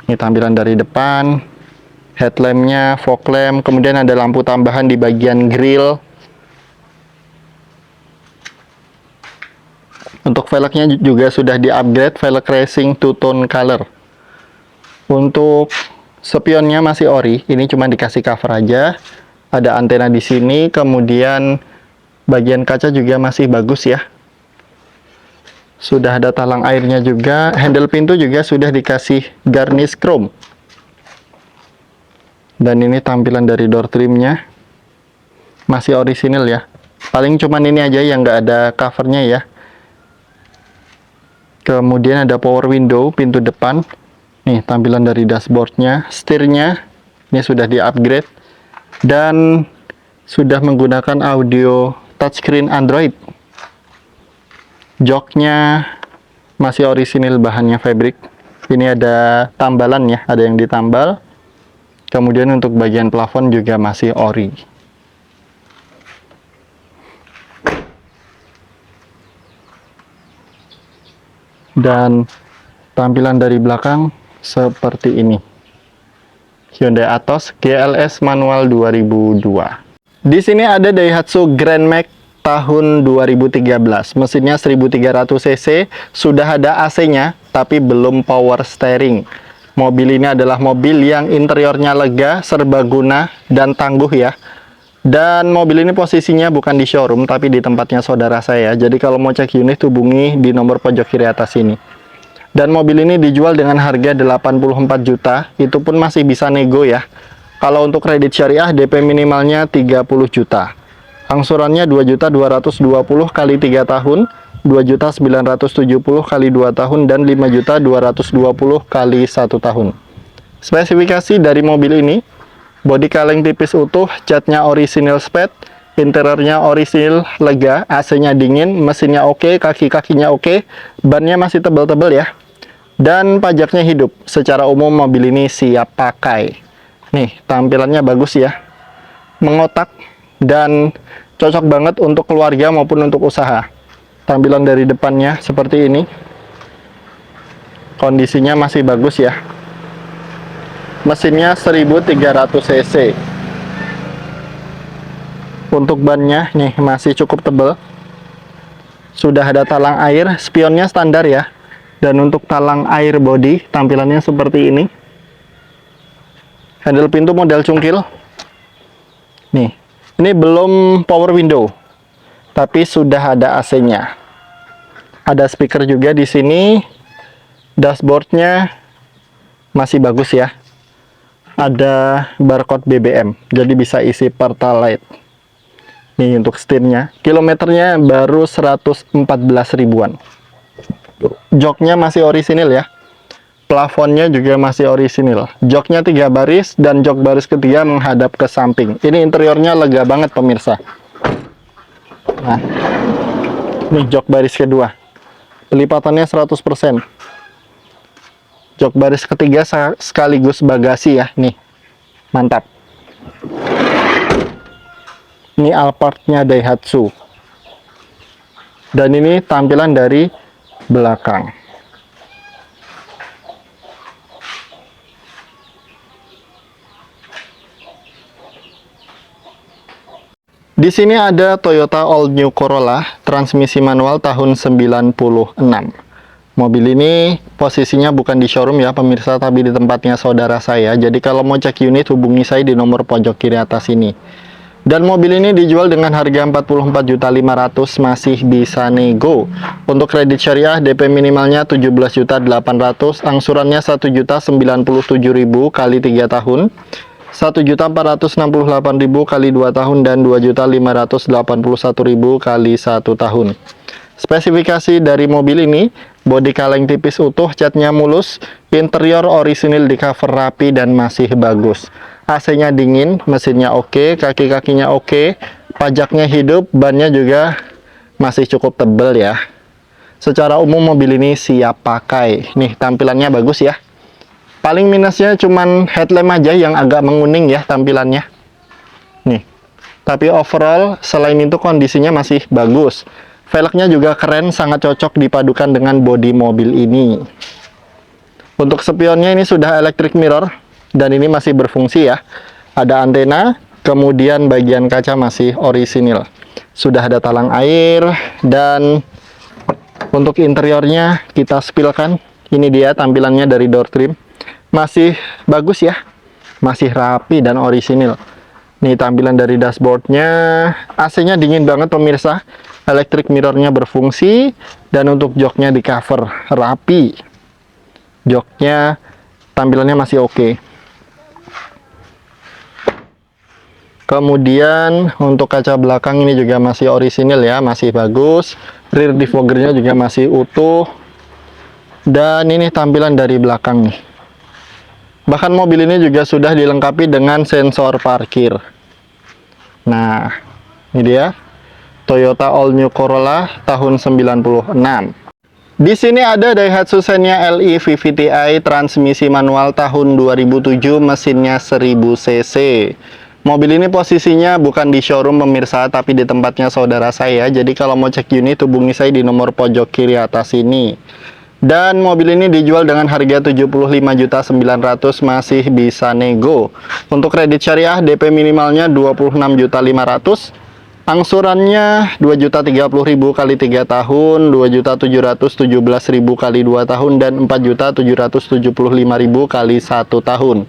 Ini tampilan dari depan, headlampnya, fog lamp, kemudian ada lampu tambahan di bagian grill. Untuk velgnya juga sudah di-upgrade, velg racing two tone color. Untuk spionnya masih ori, ini cuma dikasih cover aja. Ada antena di sini, kemudian bagian kaca juga masih bagus ya. Sudah ada talang airnya juga, handle pintu juga sudah dikasih garnish chrome. Dan ini tampilan dari door trimnya, masih orisinil ya. Paling cuman ini aja yang nggak ada covernya ya. Kemudian ada power window, pintu depan. Nih tampilan dari dashboardnya, setirnya ini sudah di-upgrade dan sudah menggunakan audio touchscreen Android. Joknya masih orisinil, bahannya fabric. Ini ada tambalan ya, ada yang ditambal. Kemudian untuk bagian plafon juga masih ori. Dan tampilan dari belakang seperti ini. Hyundai Atos GLS manual 2002. Di sini ada Daihatsu Grand Max tahun 2013. Mesinnya 1300 cc, sudah ada AC-nya tapi belum power steering. Mobil ini adalah mobil yang interiornya lega, serbaguna dan tangguh ya. Dan mobil ini posisinya bukan di showroom tapi di tempatnya saudara saya. Jadi kalau mau cek unit hubungi di nomor pojok kiri atas ini. Dan mobil ini dijual dengan harga 84 juta, itu pun masih bisa nego ya. Kalau untuk kredit syariah DP minimalnya 30 juta. Angsurannya 2.220 kali 3 tahun, 2.970 kali 2 tahun, dan 5.220 kali 1 tahun. Spesifikasi dari mobil ini, bodi kaleng tipis utuh, catnya orisinil sped, interiornya orisinil lega, AC-nya dingin, mesinnya oke, kaki-kakinya oke, bannya masih tebal-tebal ya. Dan pajaknya hidup. Secara umum mobil ini siap pakai. Nih, tampilannya bagus ya. Mengotak dan cocok banget untuk keluarga maupun untuk usaha. Tampilan dari depannya seperti ini. Kondisinya masih bagus ya. Mesinnya 1300 cc. Untuk bannya nih masih cukup tebal. Sudah ada talang air, spionnya standar ya. Dan untuk talang air body tampilannya seperti ini. Handle pintu model cungkil. Nih, ini belum power window, tapi sudah ada AC-nya. Ada speaker juga di sini. Dashboardnya masih bagus ya. Ada barcode BBM, jadi bisa isi Pertalite. Nih untuk setirnya, kilometernya baru 114 ribuan. Joknya masih orisinil ya. Plafonnya juga masih orisinil. Joknya 3 baris dan jok baris ketiga menghadap ke samping. Ini interiornya lega banget pemirsa. Nah, ini jok baris kedua. Pelipatannya 100%. Jok baris ketiga sekaligus bagasi ya. Nih, mantap. Ini Alphardnya Daihatsu. Dan ini tampilan dari belakang. Di sini ada Toyota All New Corolla, transmisi manual tahun 96. Mobil ini posisinya bukan di showroom ya pemirsa, tapi di tempatnya saudara saya. Jadi kalau mau cek unit hubungi saya di nomor pojok kiri atas ini. Dan mobil ini dijual dengan harga 44.500.000, masih bisa nego. Untuk kredit syariah DP minimalnya 17.800.000, angsurannya 1.097.000 kali 3 tahun. 1.468.000 kali 2 tahun dan 2.581.000 kali 1 tahun. Spesifikasi dari mobil ini, bodi kaleng tipis utuh, catnya mulus, interior orisinil di cover rapi dan masih bagus. AC-nya dingin, mesinnya oke, kaki-kakinya oke, pajaknya hidup, bannya juga masih cukup tebal ya. Secara umum mobil ini siap pakai. Nih tampilannya bagus ya. Paling minusnya cuman headlamp aja yang agak menguning ya tampilannya. Nih. Tapi overall selain itu kondisinya masih bagus. Velgnya juga keren, sangat cocok dipadukan dengan bodi mobil ini. Untuk spionnya ini sudah electric mirror dan ini masih berfungsi ya. Ada antena, kemudian bagian kaca masih orisinil. Sudah ada talang air dan untuk interiornya kita spilkan. Ini dia tampilannya dari door trim. Masih bagus ya, masih rapi dan orisinil. Nih tampilan dari dashboardnya, AC-nya dingin banget pemirsa, electric mirrornya berfungsi, dan untuk joknya di cover rapi. Joknya tampilannya masih oke. Kemudian untuk kaca belakang ini juga masih orisinil ya, masih bagus. Rear defoggernya juga masih utuh. Dan ini tampilan dari belakang nih. Bahkan mobil ini juga sudah dilengkapi dengan sensor parkir. Nah, ini dia Toyota All New Corolla tahun 96. Di sini ada Daihatsu Xenia LE VVT-i transmisi manual tahun 2007, mesinnya 1000 cc. Mobil ini posisinya bukan di showroom pemirsa, tapi di tempatnya saudara saya. Jadi kalau mau cek unit, hubungi saya di nomor pojok kiri atas ini. Dan mobil ini dijual dengan harga 75.900.000, masih bisa nego. Untuk kredit syariah DP minimalnya 26.500.000. Angsurannya 2.030.000 kali 3 tahun, 2.717.000 kali 2 tahun, dan 4.775.000 kali 1 tahun.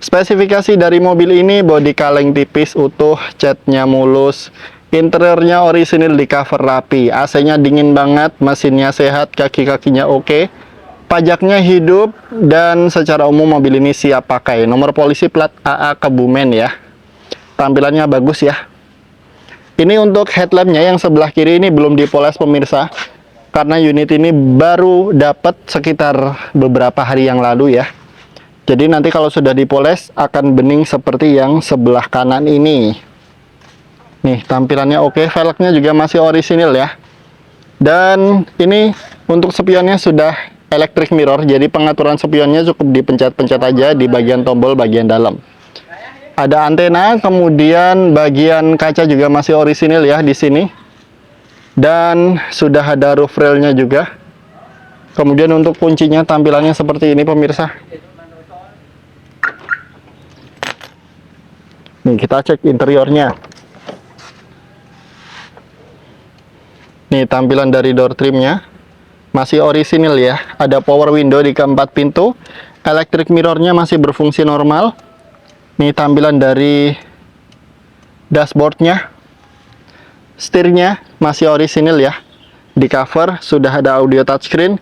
Spesifikasi dari mobil ini bodi kaleng tipis utuh, catnya mulus, interiornya orisinil, di cover rapi, AC-nya dingin banget, mesinnya sehat, kaki-kakinya oke, pajaknya hidup, dan secara umum mobil ini siap pakai. Nomor polisi plat AA Kebumen ya. Tampilannya bagus ya. Ini untuk headlampnya yang sebelah kiri ini belum dipoles pemirsa, karena unit ini baru dapat sekitar beberapa hari yang lalu ya. Jadi nanti kalau sudah dipoles akan bening seperti yang sebelah kanan ini. Nih, tampilannya oke, velgnya juga masih orisinil ya. Dan ini untuk spionnya sudah electric mirror, jadi pengaturan spionnya cukup dipencet-pencet aja di bagian tombol bagian dalam. Ada antena, kemudian bagian kaca juga masih orisinil ya di sini. Dan sudah ada roof railnya juga. Kemudian untuk kuncinya tampilannya seperti ini pemirsa. Nih, kita cek interiornya. Nih, tampilan dari door trimnya masih orisinil ya. Ada power window di keempat pintu. Electric mirrornya masih berfungsi normal. Nih, tampilan dari dashboardnya. Setirnya masih orisinil ya. Di cover sudah ada audio touchscreen.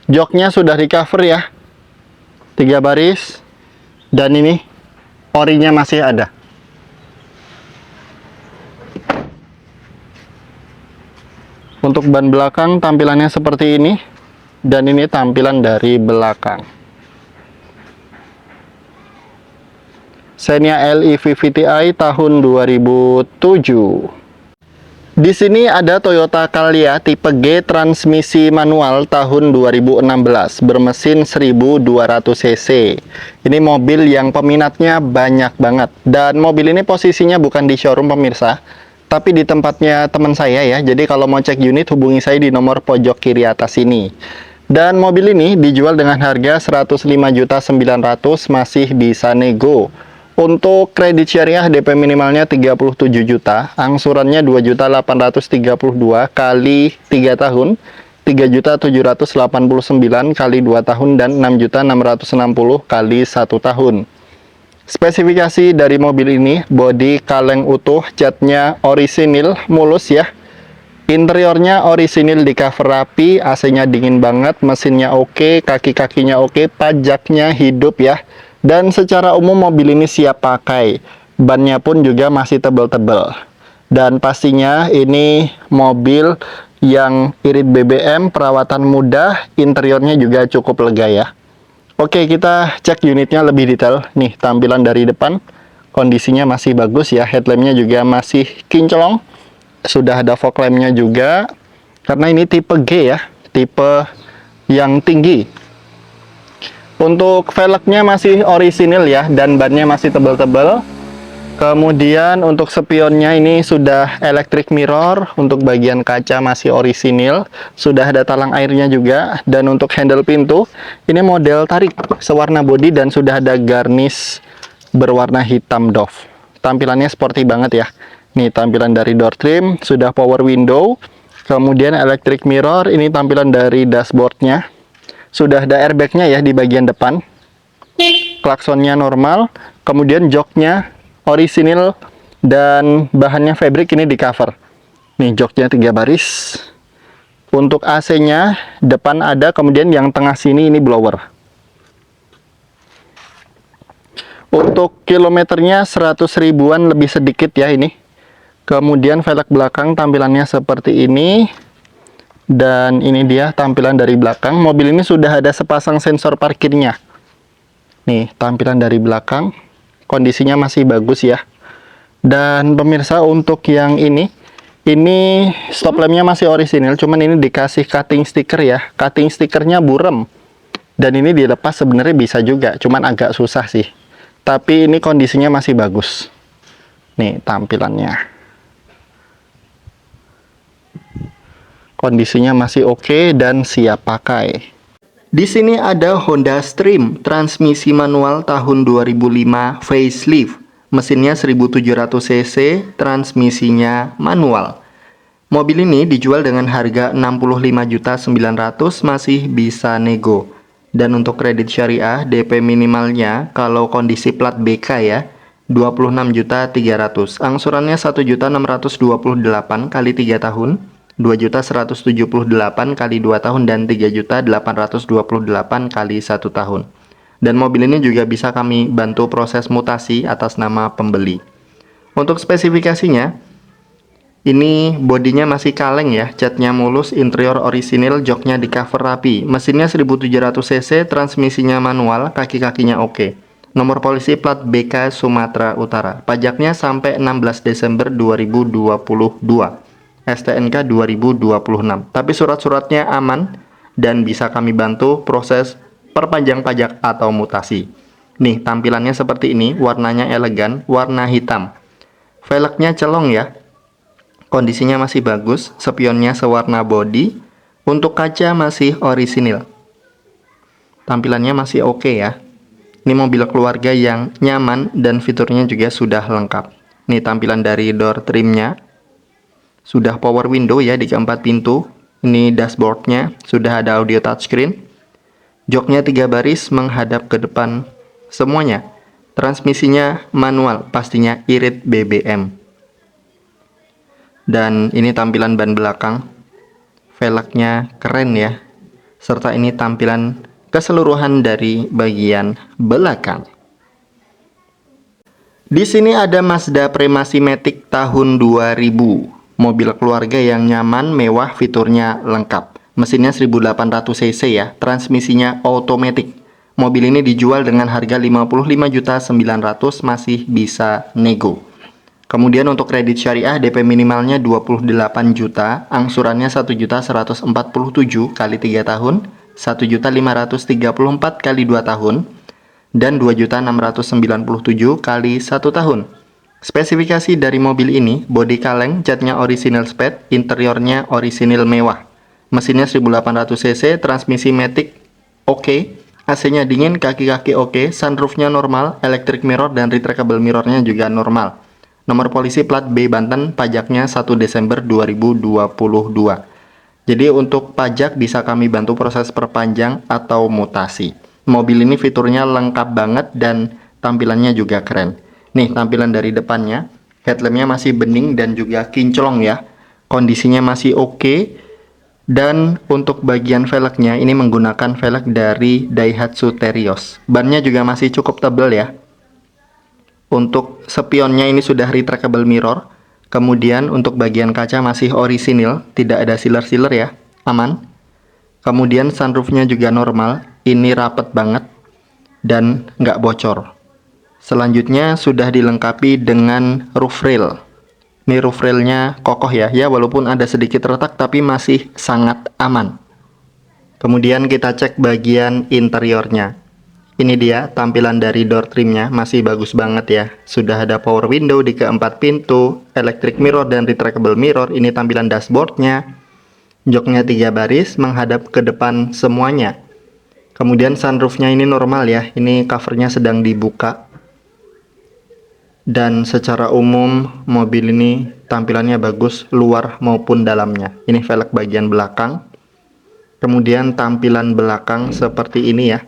Joknya sudah di cover ya. 3 baris. Dan ini orinya masih ada. Untuk ban belakang tampilannya seperti ini, dan ini tampilan dari belakang. Xenia LE VVT-i tahun 2007. Di sini ada Toyota Calya tipe G transmisi manual tahun 2016 bermesin 1200 cc. Ini mobil yang peminatnya banyak banget, dan mobil ini posisinya bukan di showroom pemirsa, tapi di tempatnya teman saya ya. Jadi kalau mau cek unit hubungi saya di nomor pojok kiri atas ini. Dan mobil ini dijual dengan harga 105.900.000, masih bisa nego. Untuk kredit syariah DP minimalnya 37 juta, angsurannya 2.832.000 kali 3 tahun, 3.789.000 kali 2 tahun, dan 6.660.000 kali 1 tahun. Spesifikasi dari mobil ini, bodi kaleng utuh, catnya orisinil mulus ya. Interiornya orisinil, di cover rapi, AC-nya dingin banget, mesinnya oke, kaki-kakinya oke, pajaknya hidup ya. Dan secara umum mobil ini siap pakai. Bannya pun juga masih tebal-tebal. Dan pastinya ini mobil yang irit BBM, perawatan mudah, interiornya juga cukup lega ya. Oke, kita cek unitnya lebih detail. Nih, tampilan dari depan kondisinya masih bagus ya. Headlampnya juga masih kinclong. Sudah ada fog lampnya juga. Karena ini tipe G ya, tipe yang tinggi. Untuk velgnya masih orisinil ya, dan bannya masih tebal-tebal. Kemudian untuk spionnya ini sudah electric mirror. Untuk bagian kaca masih orisinil. Sudah ada talang airnya juga. Dan untuk handle pintu, ini model tarik sewarna bodi dan sudah ada garnish berwarna hitam doff. Tampilannya sporty banget ya. Nih, tampilan dari door trim, sudah power window. Kemudian electric mirror, ini tampilan dari dashboardnya. Sudah ada airbagnya ya di bagian depan. Klaksonnya normal. Kemudian joknya orisinil dan bahannya fabric, ini di cover. Nih, joknya 3 baris. Untuk AC-nya depan ada, kemudian yang tengah sini ini blower. Untuk kilometernya 100 ribuan lebih sedikit ya ini. Kemudian velg belakang tampilannya seperti ini. Dan ini dia tampilan dari belakang. Mobil ini sudah ada sepasang sensor parkirnya. Nih, tampilan dari belakang, kondisinya masih bagus ya. Dan pemirsa, untuk yang ini stop lampnya masih orisinil, cuman ini dikasih cutting sticker ya. Cutting stickernya burem. Dan ini dilepas sebenarnya bisa juga, cuman agak susah sih. Tapi ini kondisinya masih bagus. Nih, tampilannya. Kondisinya masih oke dan siap pakai. Di sini ada Honda Stream, transmisi manual tahun 2005 facelift. Mesinnya 1700 cc, transmisinya manual. Mobil ini dijual dengan harga 65.900.000, masih bisa nego. Dan untuk kredit syariah, DP minimalnya kalau kondisi plat BK ya, 26.300.000. Angsurannya 1.628 kali 3 tahun. 2.178 kali 2 tahun dan 3.828 kali 1 tahun. Dan mobil ini juga bisa kami bantu proses mutasi atas nama pembeli. Untuk spesifikasinya, ini bodinya masih kaleng ya, catnya mulus, interior orisinil, joknya di cover rapi. Mesinnya 1700 cc, transmisinya manual, kaki-kakinya oke. Nomor polisi plat BK Sumatera Utara. Pajaknya sampai 16 Desember 2022. STNK 2026. Tapi surat-suratnya aman dan bisa kami bantu proses perpanjang pajak atau mutasi. Nih, tampilannya seperti ini, warnanya elegan, warna hitam. Velgnya celong ya. Kondisinya masih bagus, spionnya sewarna body. Untuk kaca masih orisinil. Tampilannya masih oke ya. Ini mobil keluarga yang nyaman dan fiturnya juga sudah lengkap. Nih tampilan dari door trimnya. Sudah power window ya di keempat pintu. Ini dashboardnya, sudah ada audio touchscreen. Joknya 3 baris menghadap ke depan semuanya. Transmisinya manual, pastinya irit BBM. Dan ini tampilan ban belakang. Velgnya keren ya. Serta ini tampilan keseluruhan dari bagian belakang. Di sini ada Mazda Premacy Matic tahun 2000. Mobil keluarga yang nyaman, mewah, fiturnya lengkap. Mesinnya 1800 cc ya, transmisinya otomatis. Mobil ini dijual dengan harga 55.900.000, masih bisa nego. Kemudian untuk kredit syariah, DP minimalnya 28 juta, angsurannya 1.147 kali 3 tahun, 1.534 kali 2 tahun, dan 2.697 kali 1 tahun. Spesifikasi dari mobil ini, bodi kaleng, catnya orisinil sped, interiornya orisinil mewah. Mesinnya 1800 cc, transmisi matic oke, AC-nya dingin, kaki-kaki oke, sunroofnya normal, electric mirror dan retractable mirrornya juga normal. Nomor polisi plat B Banten, pajaknya 1 Desember 2022. Jadi untuk pajak bisa kami bantu proses perpanjang atau mutasi. Mobil ini fiturnya lengkap banget dan tampilannya juga keren. Nih tampilan dari depannya, headlampnya masih bening dan juga kinclong ya. Kondisinya masih oke. Dan untuk bagian velgnya ini menggunakan velg dari Daihatsu Terios. Bannya juga masih cukup tebal ya. Untuk spionnya ini sudah retractable mirror. Kemudian untuk bagian kaca masih orisinil, tidak ada sealer-sealer ya, aman. Kemudian sunroofnya juga normal, ini rapet banget dan nggak bocor. Selanjutnya sudah dilengkapi dengan roof rail. Ini roof railnya kokoh ya, walaupun ada sedikit retak tapi masih sangat aman. Kemudian kita cek bagian interiornya. Ini dia tampilan dari door trimnya, masih bagus banget ya. Sudah ada power window di keempat pintu, electric mirror dan retractable mirror. Ini tampilan dashboardnya. Joknya 3 baris menghadap ke depan semuanya. Kemudian sunroofnya ini normal ya, ini covernya sedang dibuka. Dan secara umum mobil ini tampilannya bagus luar maupun dalamnya. Ini velg bagian belakang. Kemudian tampilan belakang seperti ini ya.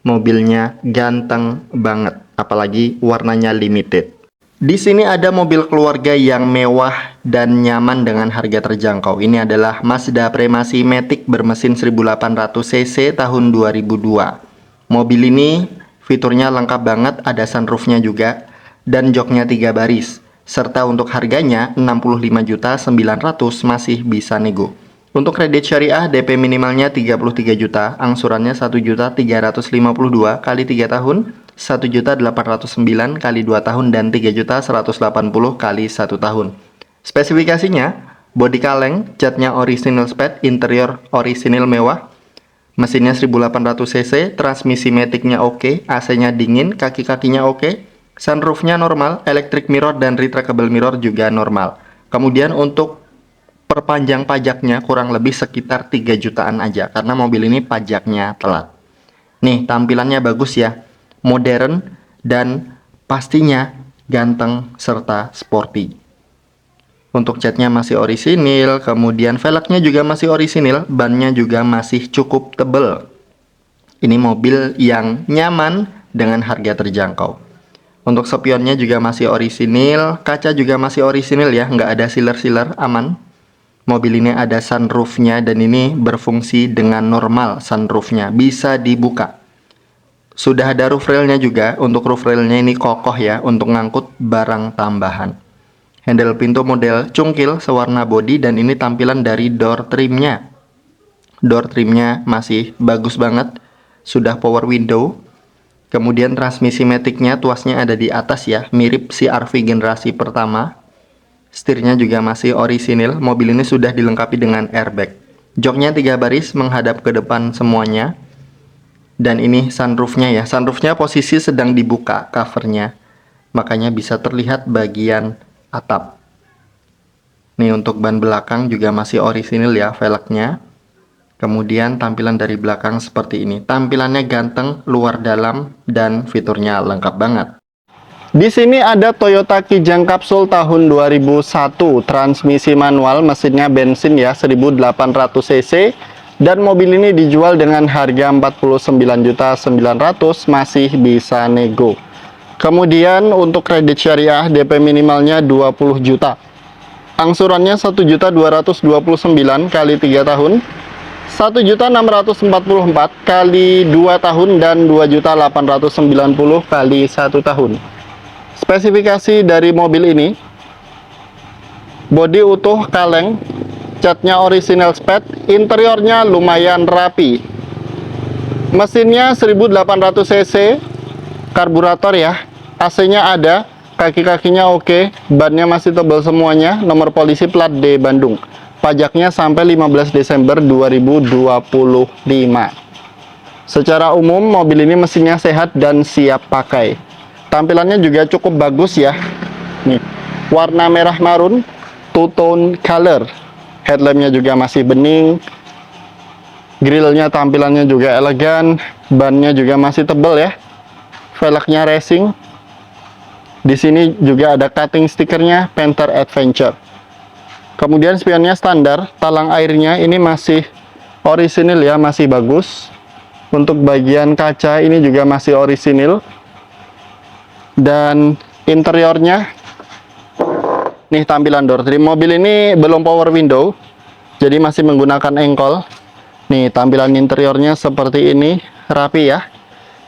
Mobilnya ganteng banget, apalagi warnanya limited. Di sini ada mobil keluarga yang mewah dan nyaman dengan harga terjangkau. Ini adalah Mazda Premacy Matic bermesin 1800 cc tahun 2002. Mobil ini fiturnya lengkap banget, ada sunroofnya juga dan joknya 3 baris. Serta untuk harganya 65.900.000, masih bisa nego. Untuk kredit syariah, DP minimalnya 33 juta, angsurannya 1.352 kali 3 tahun, 1.809 kali 2 tahun, dan 3.180 kali 1 tahun. Spesifikasinya, bodi kaleng, catnya original spec, interior orisinil mewah, mesinnya 1800 cc, transmisi maticnya oke, AC-nya dingin, kaki-kakinya oke, sunroofnya normal, electric mirror dan retractable mirror juga normal. Kemudian untuk perpanjang pajaknya kurang lebih sekitar 3 jutaan aja, karena mobil ini pajaknya telat. Nih, tampilannya bagus ya, modern, dan pastinya ganteng serta sporty. Untuk catnya masih orisinil, kemudian velgnya juga masih orisinil, bannya juga masih cukup tebal. Ini mobil yang nyaman dengan harga terjangkau. Untuk spionnya juga masih orisinil, kaca juga masih orisinil ya, nggak ada sealer-sealer, aman. Mobil ini ada sunroofnya dan ini berfungsi dengan normal sunroofnya, bisa dibuka. Sudah ada roof railnya juga, untuk roof railnya ini kokoh ya, untuk ngangkut barang tambahan. Handle pintu model cungkil sewarna body dan ini tampilan dari door trimnya. Door trimnya masih bagus banget, sudah power window. Kemudian transmisi maticnya, tuasnya ada di atas ya, mirip CR-V generasi pertama. Setirnya juga masih orisinil. Mobil ini sudah dilengkapi dengan airbag. Joknya 3 baris menghadap ke depan semuanya. Dan ini sunroofnya ya. Sunroofnya posisi sedang dibuka covernya, makanya bisa terlihat bagian atap. Nih untuk ban belakang juga masih orisinil ya velgnya. Kemudian tampilan dari belakang seperti ini. Tampilannya ganteng, luar dalam, dan fiturnya lengkap banget. Di sini ada Toyota Kijang Capsule tahun 2001, transmisi manual, mesinnya bensin ya, 1800 cc, dan mobil ini dijual dengan harga 49.900.000, masih bisa nego. Kemudian untuk kredit syariah, DP minimalnya 20 juta. Angsurannya 1.229 kali 3 tahun, 1.644 kali 2 tahun, dan 2.890 kali 1 tahun. Spesifikasi dari mobil ini, bodi utuh kaleng, catnya original spec, interiornya lumayan rapi, mesinnya 1800 cc, karburator ya, AC-nya ada, kaki-kakinya oke, bannya masih tebal semuanya, nomor polisi plat D Bandung, pajaknya sampai 15 Desember 2025. Secara umum mobil ini mesinnya sehat dan siap pakai. Tampilannya juga cukup bagus ya. Nih, warna merah marun, two tone color. Headlampnya juga masih bening. Grillnya tampilannya juga elegan. Bannya juga masih tebal ya. Velgnya racing. Di sini juga ada cutting stikernya Panther Adventure. Kemudian spionnya standar. Talang airnya ini masih orisinil ya, masih bagus. Untuk bagian kaca ini juga masih orisinil. Dan interiornya, nih tampilan door trim. Mobil ini belum power window, jadi masih menggunakan engkol. Nih tampilan interiornya seperti ini, rapi ya.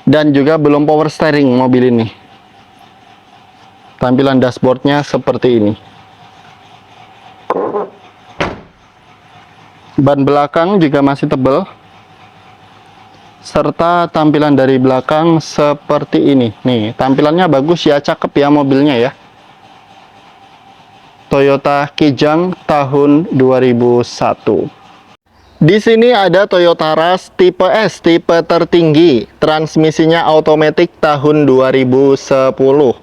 Dan juga belum power steering mobil ini. Tampilan dashboardnya seperti ini. Ban belakang juga masih tebal, serta tampilan dari belakang seperti ini. Nih tampilannya bagus ya, cakep ya mobilnya ya. Toyota Kijang tahun 2001. Di sini ada Toyota Rush tipe S, tipe tertinggi, transmisinya automatic tahun 2010.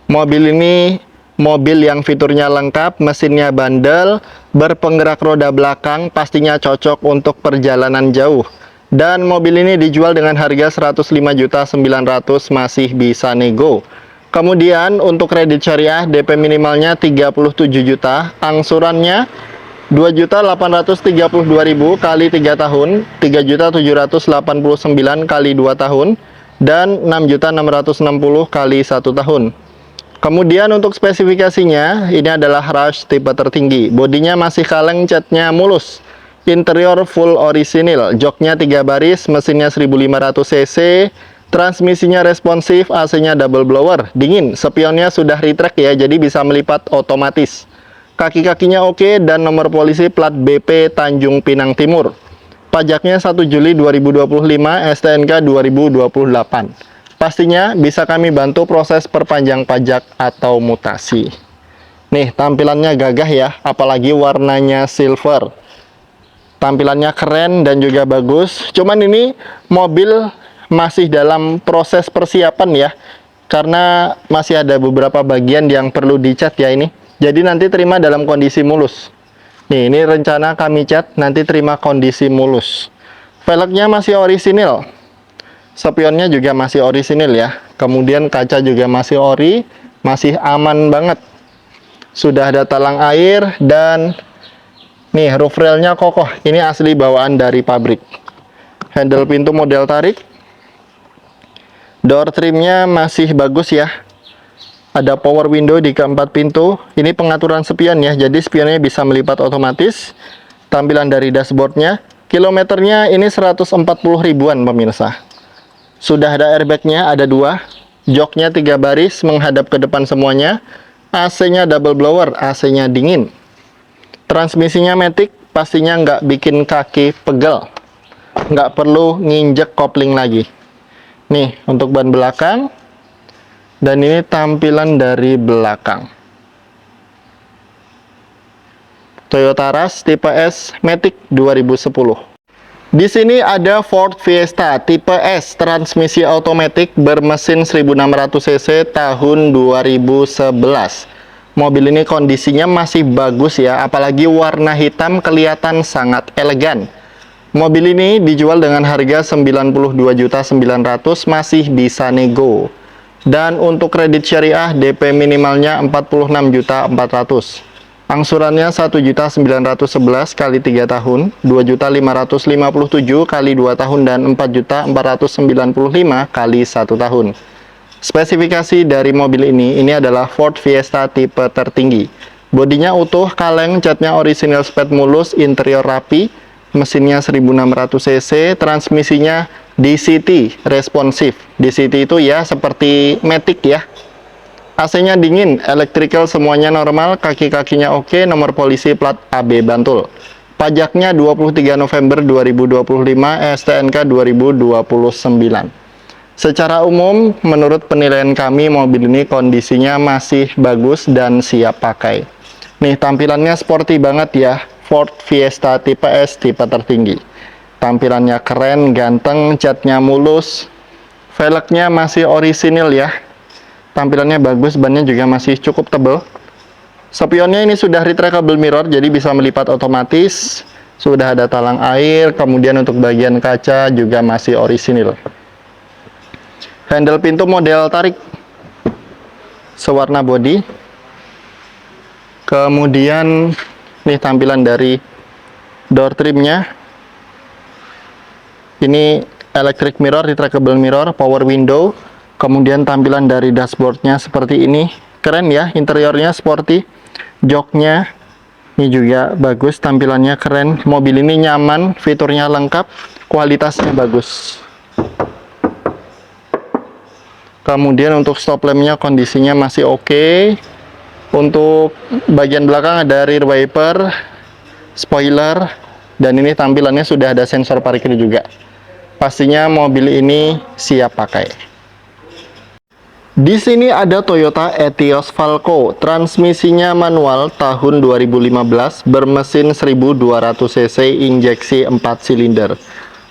Mobil ini mobil yang fiturnya lengkap, mesinnya bandel, berpenggerak roda belakang, pastinya cocok untuk perjalanan jauh. Dan mobil ini dijual dengan harga 105.900.000, masih bisa nego. Kemudian untuk kredit syariah, DP minimalnya 37 juta, angsurannya 2.832.000 kali 3 tahun, 3.789 kali 2 tahun, dan 6.660 kali 1 tahun. Kemudian untuk spesifikasinya, ini adalah Rush tipe tertinggi. Bodinya masih kaleng, catnya mulus. Interior full orisinil, joknya 3 baris, mesinnya 1500 cc, transmisinya responsif, AC-nya double blower, dingin, spionnya sudah retract ya, jadi bisa melipat otomatis. kaki-kakinya oke, dan nomor polisi plat BP Tanjung Pinang Timur. Pajaknya 1 Juli 2025, STNK 2028. Pastinya bisa kami bantu proses perpanjang pajak atau mutasi. Nih, tampilannya gagah ya, apalagi warnanya silver. Tampilannya keren dan juga bagus. Cuman ini mobil masih dalam proses persiapan ya, karena masih ada beberapa bagian yang perlu dicat ya ini. Jadi nanti terima dalam kondisi mulus. Nih, ini rencana kami cat, nanti terima kondisi mulus. Velgnya masih orisinil. Spionnya juga masih orisinil ya. Kemudian kaca juga masih ori, masih aman banget. Sudah ada talang air dan nih roof railnya kokoh. Ini asli bawaan dari pabrik. Handle pintu model tarik. Door trimnya masih bagus ya. Ada power window di keempat pintu. Ini pengaturan spion ya. Jadi spionnya bisa melipat otomatis. Tampilan dari dashboardnya. Kilometernya ini 140 ribuan pemirsa. Sudah ada airbagnya, ada 2. Joknya 3 baris menghadap ke depan semuanya. AC-nya double blower, AC-nya dingin. Transmisinya matic, pastinya nggak bikin kaki pegel. Nggak perlu nginjek kopling lagi. Nih, untuk ban belakang. Dan ini tampilan dari belakang. Toyota Rush tipe S Matic 2010. Di sini ada Ford Fiesta tipe S transmisi otomatis bermesin 1600 cc tahun 2011. Mobil ini kondisinya masih bagus ya, apalagi warna hitam kelihatan sangat elegan. Mobil ini dijual dengan harga 92.900.000, masih bisa nego. Dan untuk kredit syariah DP minimalnya 46.400.000. Angsurannya 1.911.000 kali 3 tahun, 2.557.000 kali 2 tahun, dan 4.495.000 kali 1 tahun. Spesifikasi dari mobil ini adalah Ford Fiesta tipe tertinggi. Bodinya utuh, kaleng, catnya original sped mulus, interior rapi, mesinnya 1600 cc, transmisinya DCT responsif. DCT itu ya seperti Matic ya. AC-nya dingin, electrical semuanya normal, kaki-kakinya oke, nomor polisi plat AB Bantul. Pajaknya 23 November 2025, STNK 2029. Secara umum, menurut penilaian kami, mobil ini kondisinya masih bagus dan siap pakai. Nih, tampilannya sporty banget ya, Ford Fiesta tipe S, tipe tertinggi. Tampilannya keren, ganteng, catnya mulus, velgnya masih orisinil ya. Tampilannya bagus, bannya juga masih cukup tebal. Spionnya ini sudah retractable mirror, jadi bisa melipat otomatis. Sudah ada talang air, kemudian untuk bagian kaca juga masih orisinil. Handle pintu model tarik, sewarna body. Kemudian nih tampilan dari door trimnya. Ini electric mirror, retractable mirror, power window. Kemudian tampilan dari dashboardnya seperti ini. Keren ya, interiornya sporty. Joknya ini juga bagus, tampilannya keren. Mobil ini nyaman, fiturnya lengkap, kualitasnya bagus. Kemudian untuk stop lampnya kondisinya masih oke. Untuk bagian belakang ada rear wiper, spoiler, dan ini tampilannya sudah ada sensor parkir juga. Pastinya mobil ini siap pakai. Di sini ada Toyota Etios Falco, transmisinya manual tahun 2015, bermesin 1200 cc, injeksi 4 silinder.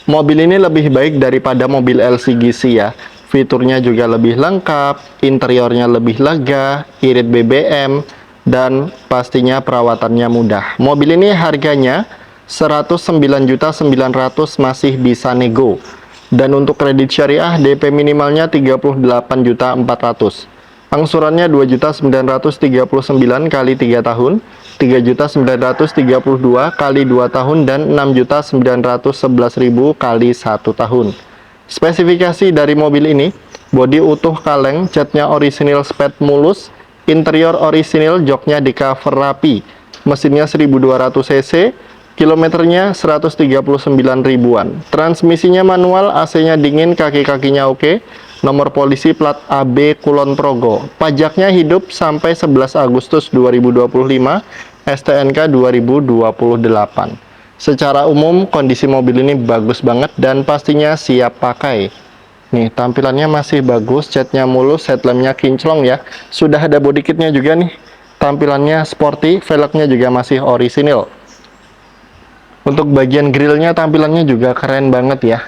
Mobil ini lebih baik daripada mobil LCGC ya. Fiturnya juga lebih lengkap, interiornya lebih lega, irit BBM, dan pastinya perawatannya mudah. Mobil ini harganya 109.900.000, masih bisa nego. Dan untuk kredit syariah DP minimalnya 38.400.000. Angsurannya 2.939.000 kali 3 tahun, 3.932.000 kali 2 tahun, dan 6.911.000 kali 1 tahun. Spesifikasi dari mobil ini, bodi utuh kaleng, catnya orisinil sped mulus, interior orisinil, joknya di cover rapi, mesinnya 1200 cc, kilometernya 139 ribuan. Transmisinya manual, AC-nya dingin, kaki-kakinya oke. Nomor polisi plat AB Kulon Progo. Pajaknya hidup sampai 11 Agustus 2025. STNK 2028. Secara umum kondisi mobil ini bagus banget dan pastinya siap pakai. Nih, tampilannya masih bagus, catnya mulus, headlampnya kinclong ya. Sudah ada body kitnya juga nih. Tampilannya sporty, velgnya juga masih orisinil. Untuk bagian grillnya tampilannya juga keren banget ya.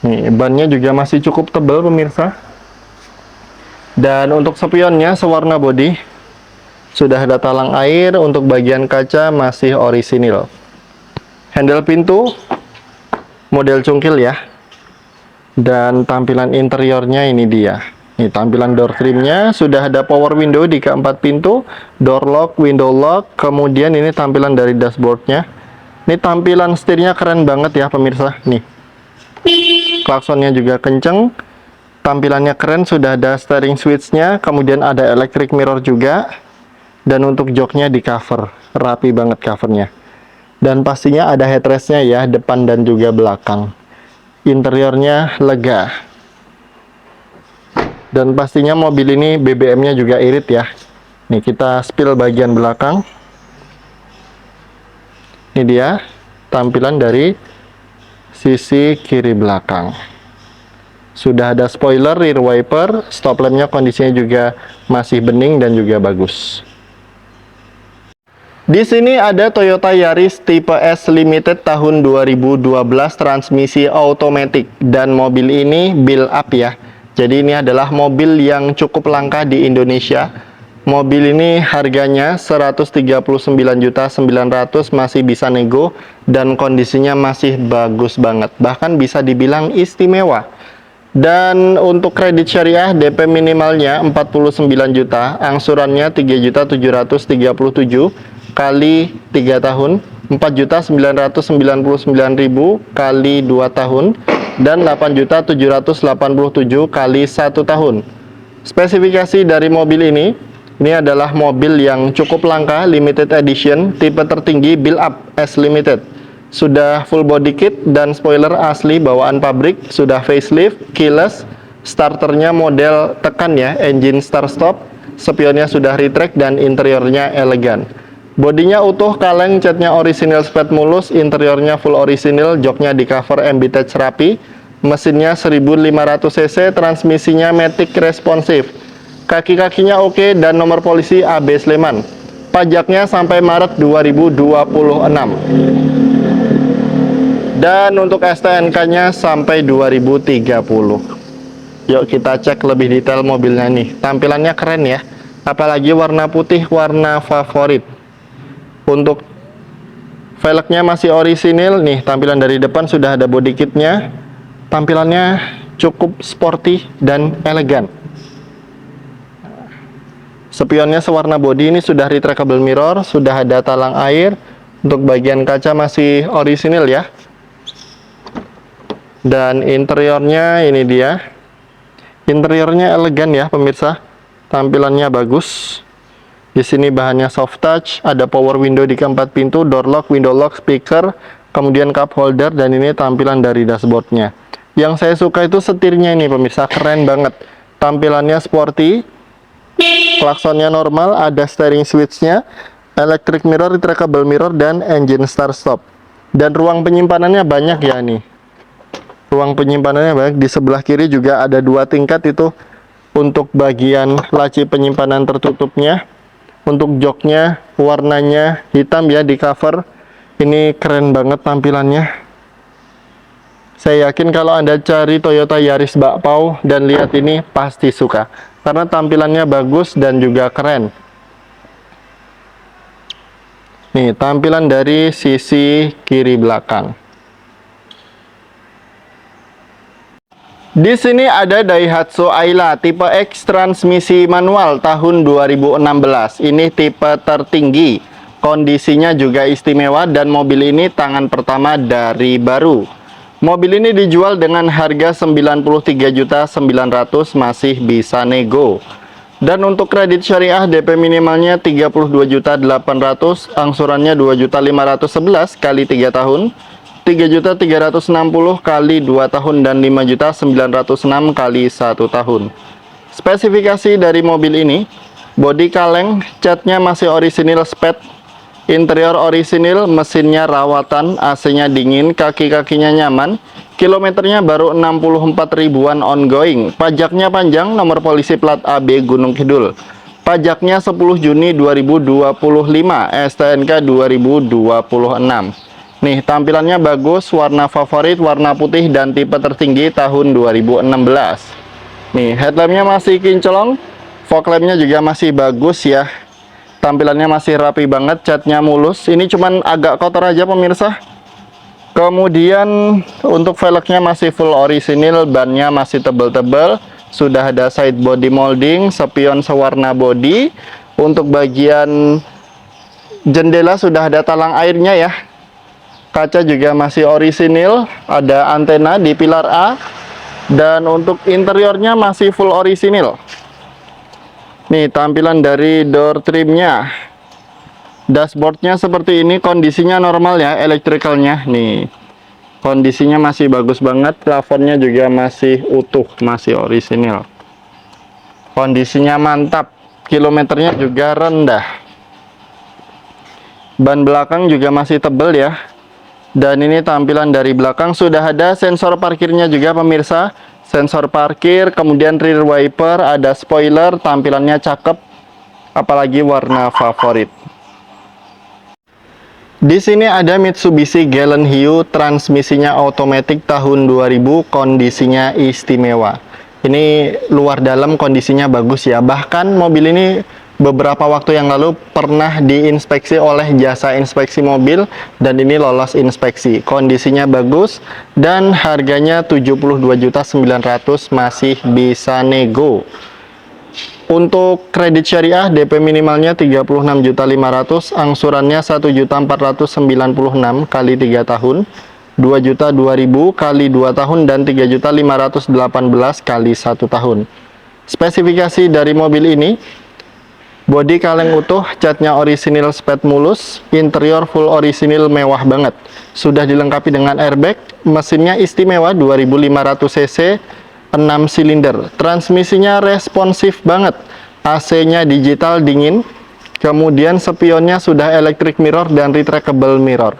Nih, bannya juga masih cukup tebal pemirsa. Dan untuk spionnya sewarna body. Sudah ada talang air, untuk bagian kaca masih orisinil. Handle pintu model cungkil ya. Dan tampilan interiornya ini dia. Ini tampilan door trimnya, sudah ada power window di keempat pintu, door lock, window lock, kemudian ini tampilan dari dashboardnya. Ini tampilan setirnya keren banget ya pemirsa. Nih, klaksonnya juga kenceng, tampilannya keren, sudah ada steering switchnya, kemudian ada electric mirror juga. Dan untuk joknya di cover, rapi banget covernya. Dan pastinya ada headrestnya ya, depan dan juga belakang. Interiornya lega. Dan pastinya mobil ini BBM-nya juga irit ya. Nih kita spill bagian belakang. Ini dia tampilan dari sisi kiri belakang. Sudah ada spoiler, rear wiper, stop lampnya kondisinya juga masih bening dan juga bagus. Di sini ada Toyota Yaris tipe S Limited tahun 2012, transmisi automatic, dan mobil ini build up ya. Jadi ini adalah mobil yang cukup langka di Indonesia. Mobil ini harganya 139.900.000, masih bisa nego dan kondisinya masih bagus banget. Bahkan bisa dibilang istimewa. Dan untuk kredit syariah DP minimalnya 49 juta, angsurannya 3.737.000 kali 3 tahun, 4.999.000 kali 2 tahun, dan 8.787 kali 1 tahun. Spesifikasi dari mobil ini adalah mobil yang cukup langka, limited edition, tipe tertinggi, build up S Limited. Sudah full body kit dan spoiler asli bawaan pabrik, sudah facelift, keyless, starternya model tekan ya, engine start stop, spionnya sudah retract dan interiornya elegan. Bodinya utuh, kaleng, catnya orisinil spet mulus, interiornya full orisinil, joknya di cover MB-Touch rapi, mesinnya 1500 cc, transmisinya matic responsif, kaki-kakinya oke, dan nomor polisi AB Sleman. Pajaknya sampai Maret 2026. Dan untuk STNK-nya sampai 2030. Yuk kita cek lebih detail mobilnya nih. Tampilannya keren ya, apalagi warna putih, warna favorit. Untuk velgnya masih orisinil nih, tampilan dari depan sudah ada body kitnya. Tampilannya cukup sporty dan elegan. Spionnya sewarna body, ini sudah retractable mirror, sudah ada talang air. Untuk bagian kaca masih orisinil ya. Dan interiornya ini dia. Interiornya elegan ya pemirsa. Tampilannya bagus. Di sini bahannya soft touch, ada power window di keempat pintu, door lock, window lock, speaker, kemudian cup holder, dan ini tampilan dari dashboardnya. Yang saya suka itu setirnya ini pemirsa, keren banget. Tampilannya sporty, klaksonnya normal, ada steering switchnya, electric mirror, retractable mirror, dan engine start stop. Dan ruang penyimpanannya banyak ya nih. Ruang penyimpanannya banyak, di sebelah kiri juga ada 2 tingkat itu untuk bagian laci penyimpanan tertutupnya. Untuk joknya warnanya hitam ya di cover. Ini keren banget tampilannya. Saya yakin kalau Anda cari Toyota Yaris bakpao dan lihat ini pasti suka, karena tampilannya bagus dan juga keren. Nih tampilan dari sisi kiri belakang. Di sini ada Daihatsu Ayla tipe X transmisi manual tahun 2016. Ini tipe tertinggi. Kondisinya juga istimewa dan mobil ini tangan pertama dari baru. Mobil ini dijual dengan harga 93.900.000, masih bisa nego. Dan untuk kredit syariah DP minimalnya 32.800.000, angsurannya 2.511 kali 3 tahun. 3.360 kali 2 tahun dan 5.906 kali 1 tahun. Spesifikasi dari mobil ini Bodi kaleng, catnya masih orisinil spet. Interior orisinil, mesinnya rawatan, AC-nya dingin, kaki-kakinya nyaman. Kilometernya baru 64 ribuan ongoing. Pajaknya panjang, nomor polisi plat AB Gunung Kidul. Pajaknya 10 Juni 2025, STNK 2026. Nih, tampilannya bagus, warna favorit, warna putih, dan tipe tertinggi tahun 2016. Nih, headlampnya masih kinclong, fog lampnya juga masih bagus ya. Tampilannya masih rapi banget, catnya mulus. Ini cuman agak kotor aja pemirsa. Kemudian untuk velgnya masih full orisinil, bannya masih tebel-tebel. Sudah ada side body molding, spion sewarna body. Untuk bagian jendela sudah ada talang airnya ya. Kaca juga masih orisinil, ada antena di pilar A. Dan untuk interiornya masih full orisinil. Nih tampilan dari door trimnya. Dashboardnya seperti ini, kondisinya normal ya, elektrikalnya. Nih, kondisinya masih bagus banget. Plafonnya juga masih utuh, masih orisinil. Kondisinya mantap. Kilometernya juga rendah. Ban belakang juga masih tebel ya. Dan ini tampilan dari belakang, sudah ada sensor parkirnya juga pemirsa. Sensor parkir, kemudian rear wiper, ada spoiler, tampilannya cakep, apalagi warna favorit. Di sini ada Mitsubishi Galant Hiu, transmisinya otomatis tahun 2000, kondisinya istimewa. Ini luar dalam kondisinya bagus ya. Bahkan mobil ini beberapa waktu yang lalu pernah diinspeksi oleh jasa inspeksi mobil dan ini lolos inspeksi. Kondisinya bagus dan harganya 72.900.000, masih bisa nego. Untuk kredit syariah DP minimalnya 36.500.000, angsurannya 1.496.000 kali 3 tahun, 2.002.000 kali 2 tahun, dan 3.518.000 kali 1 tahun. Spesifikasi dari mobil ini: bodi kaleng utuh, catnya orisinil spet mulus, interior full orisinil mewah banget. Sudah dilengkapi dengan airbag, mesinnya istimewa 2500 cc, 6 silinder. Transmisinya responsif banget, AC-nya digital dingin, kemudian spionnya sudah electric mirror dan retractable mirror.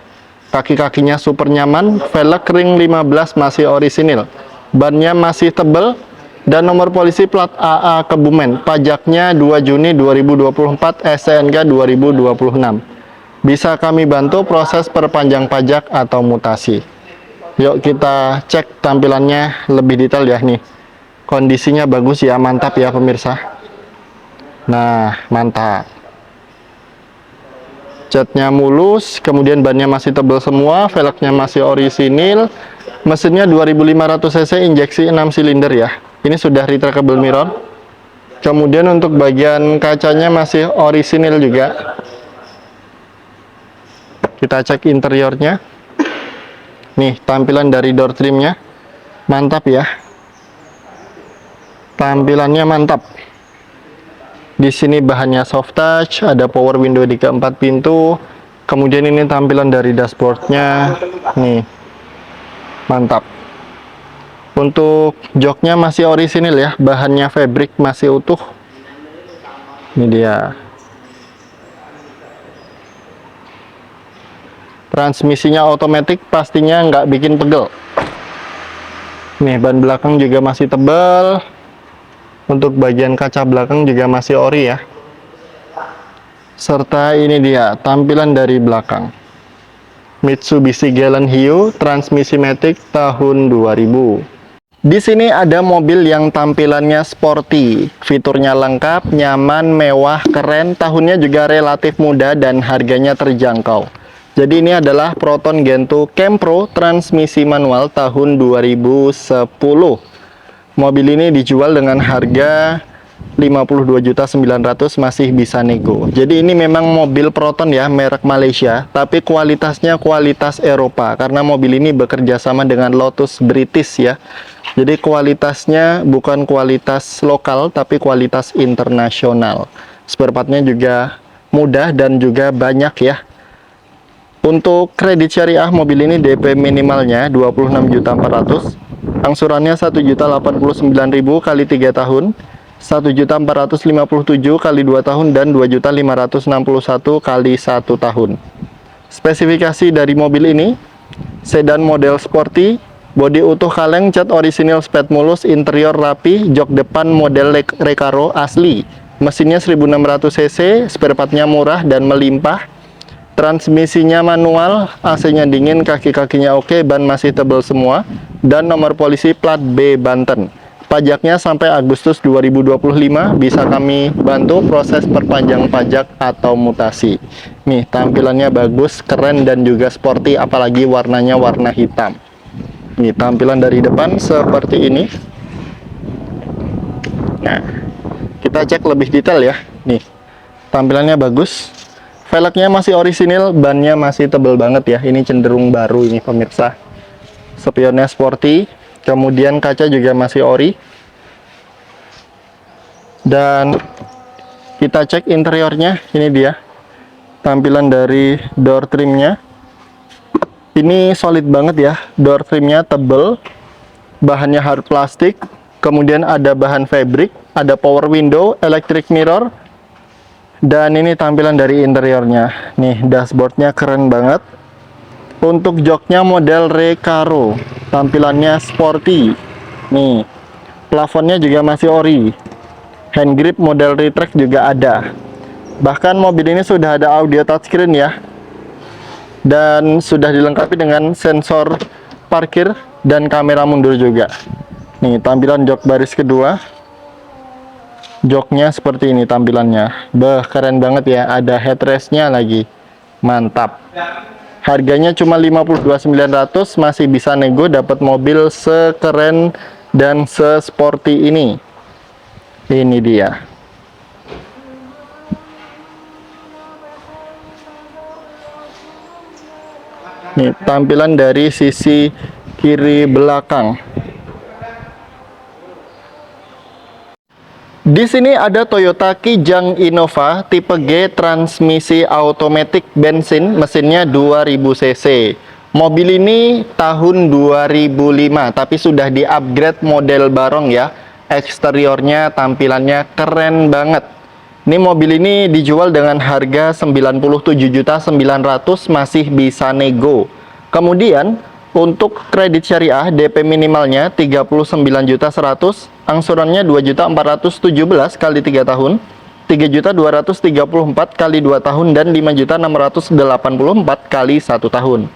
Kaki-kakinya super nyaman, velg ring 15 masih orisinil, bannya masih tebel, dan nomor polisi plat AA Kebumen. Pajaknya 2 Juni 2024, STNK 2026. Bisa kami bantu proses perpanjang pajak atau mutasi. Yuk kita cek tampilannya lebih detail ya. Nih, kondisinya bagus ya, mantap ya pemirsa. Nah, mantap. Catnya mulus, kemudian bannya masih tebal semua, velgnya masih orisinil, mesinnya 2500 cc, injeksi 6 silinder ya. Ini sudah retractable mirror. Kemudian untuk bagian kacanya masih orisinil juga. Kita cek interiornya. Nih, tampilan dari door trimnya mantap ya. Tampilannya mantap. Di sini bahannya soft touch, ada power window di keempat pintu. Kemudian ini tampilan dari dashboardnya. Nih, mantap. Untuk joknya masih orisinil ya, bahannya fabric masih utuh. Ini dia. Transmisinya otomatis, pastinya nggak bikin pegel. Nih, ban belakang juga masih tebal. Untuk bagian kaca belakang juga masih ori ya. Serta ini dia tampilan dari belakang. Mitsubishi Galant Hiu, transmisi matic tahun 2000. Di sini ada mobil yang tampilannya sporty, fiturnya lengkap, nyaman, mewah, keren, tahunnya juga relatif muda dan harganya terjangkau. Jadi ini adalah Proton Gentoo Campro transmisi manual tahun 2010. Mobil ini dijual dengan harga 52.900.000, masih bisa nego. Jadi ini memang mobil Proton ya, merek Malaysia, tapi kualitasnya kualitas Eropa karena mobil ini bekerja sama dengan Lotus British ya. Jadi kualitasnya bukan kualitas lokal tapi kualitas internasional. Spare partnya juga mudah dan juga banyak ya. Untuk kredit syariah mobil ini DP minimalnya 26.400.000, angsurannya 1.089.000 kali 3 tahun, 1.457 kali 2 tahun dan 2.561 kali 1 tahun. Spesifikasi dari mobil ini, sedan model sporty, bodi utuh kaleng, cat orisinil spet mulus, interior rapi, jok depan model Recaro asli. Mesinnya 1600 cc, spare partnya murah dan melimpah. Transmisinya manual, AC-nya dingin, kaki-kakinya oke, ban masih tebal semua, dan nomor polisi plat B Banten. Pajaknya sampai Agustus 2025, bisa kami bantu proses perpanjang pajak atau mutasi. Nih, tampilannya bagus, keren, dan juga sporty, apalagi warnanya warna hitam. Nih, tampilan dari depan seperti ini. Nah, kita cek lebih detail ya. Nih, tampilannya bagus. Velgnya masih orisinil, bannya masih tebal banget ya. Ini cenderung baru ini pemirsa. Spionnya sporty, kemudian kaca juga masih ori. Dan kita cek interiornya, ini dia. Tampilan dari door trimnya. Ini solid banget ya. Door trimnya tebal, bahannya hard plastik. Kemudian ada bahan fabric, ada power window, electric mirror. Dan ini tampilan dari interiornya. Nih, dashboardnya keren banget. Untuk joknya model Recaro, tampilannya sporty. Nih, plafonnya juga masih ori. Hand grip model retract juga ada. Bahkan mobil ini sudah ada audio touchscreen ya. Dan sudah dilengkapi dengan sensor parkir dan kamera mundur juga. Nih, tampilan jok baris kedua. Joknya seperti ini tampilannya. Keren banget ya, ada headrestnya lagi. Mantap. Harganya cuma 52.900, masih bisa nego, dapat mobil sekeren dan sesporty ini. Ini dia. Nih, tampilan dari sisi kiri belakang. Di sini ada Toyota Kijang Innova tipe G, transmisi automatic bensin, mesinnya 2000 cc. Mobil ini tahun 2005, tapi sudah di-upgrade model barong ya. Eksteriornya, tampilannya keren banget. Ini mobil ini dijual dengan harga 97.900.000, masih bisa nego. Kemudian untuk kredit syariah, DP minimalnya 39.100.000, angsurannya 2.417 kali 3 tahun, 3.234 kali 2 tahun, dan 5.684 kali 1 tahun.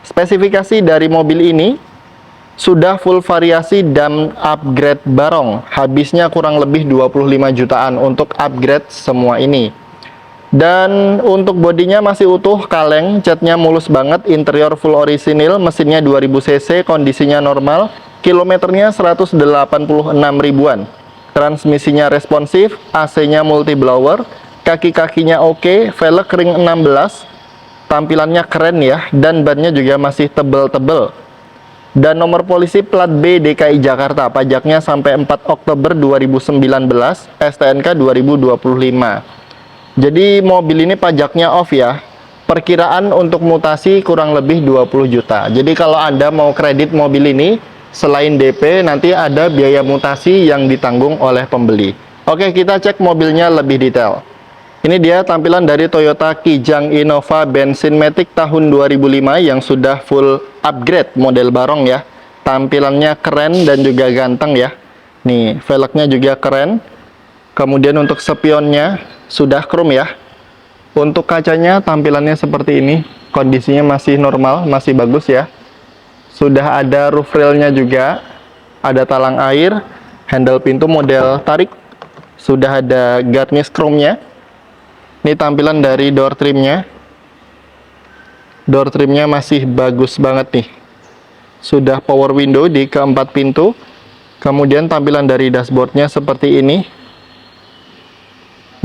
Spesifikasi dari mobil ini sudah full variasi dan upgrade barong. Habisnya kurang lebih 25 jutaan untuk upgrade semua ini. Dan untuk bodinya masih utuh kaleng, catnya mulus banget, interior full orisinil, mesinnya 2000 cc, kondisinya normal, kilometernya 186 ribuan. Transmisinya responsif, AC-nya multi blower, kaki-kakinya oke, velg ring 16, tampilannya keren ya, dan bannya juga masih tebel-tebel. Dan nomor polisi plat B DKI Jakarta, pajaknya sampai 4 Oktober 2019, STNK 2025. Jadi mobil ini pajaknya off ya. Perkiraan untuk mutasi kurang lebih 20 juta. Jadi kalau Anda mau kredit mobil ini, selain DP nanti ada biaya mutasi yang ditanggung oleh pembeli. Oke, kita cek mobilnya lebih detail. Ini dia tampilan dari Toyota Kijang Innova bensin matic tahun 2005 yang sudah full upgrade model barong ya. Tampilannya keren dan juga ganteng ya. Nih, velgnya juga keren. Kemudian untuk spionnya sudah chrome ya. Untuk kacanya tampilannya seperti ini. Kondisinya masih normal, masih bagus ya. Sudah ada roof railnya juga. Ada talang air, handle pintu model tarik. Sudah ada garnish chrome-nya. Ini tampilan dari door trimnya. Door trimnya masih bagus banget nih. Sudah power window di keempat pintu. Kemudian tampilan dari dashboardnya seperti ini.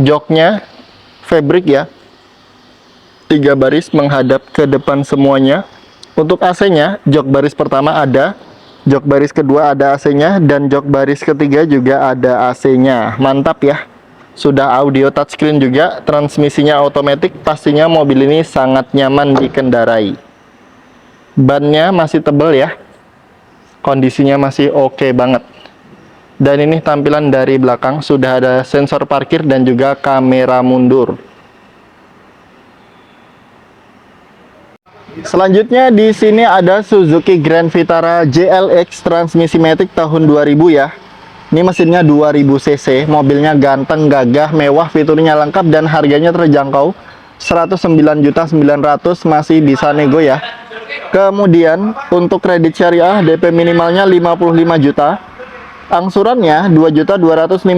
Joknya fabric ya, 3 baris menghadap ke depan semuanya. Untuk AC-nya, jok baris pertama ada, jok baris kedua ada AC-nya, dan jok baris ketiga juga ada AC-nya. Mantap ya. Sudah audio touchscreen juga, transmisinya otomatis, pastinya mobil ini sangat nyaman dikendarai. Bannya masih tebal ya, kondisinya masih oke banget. Dan ini tampilan dari belakang, sudah ada sensor parkir dan juga kamera mundur. Selanjutnya di sini ada Suzuki Grand Vitara JLX transmisi matic tahun 2000 ya. Ini mesinnya 2000 cc, mobilnya ganteng, gagah, mewah, fiturnya lengkap dan harganya terjangkau. 109.900.000 masih bisa nego ya. Kemudian untuk kredit syariah DP minimalnya 55 juta. Angsurannya 2.257.000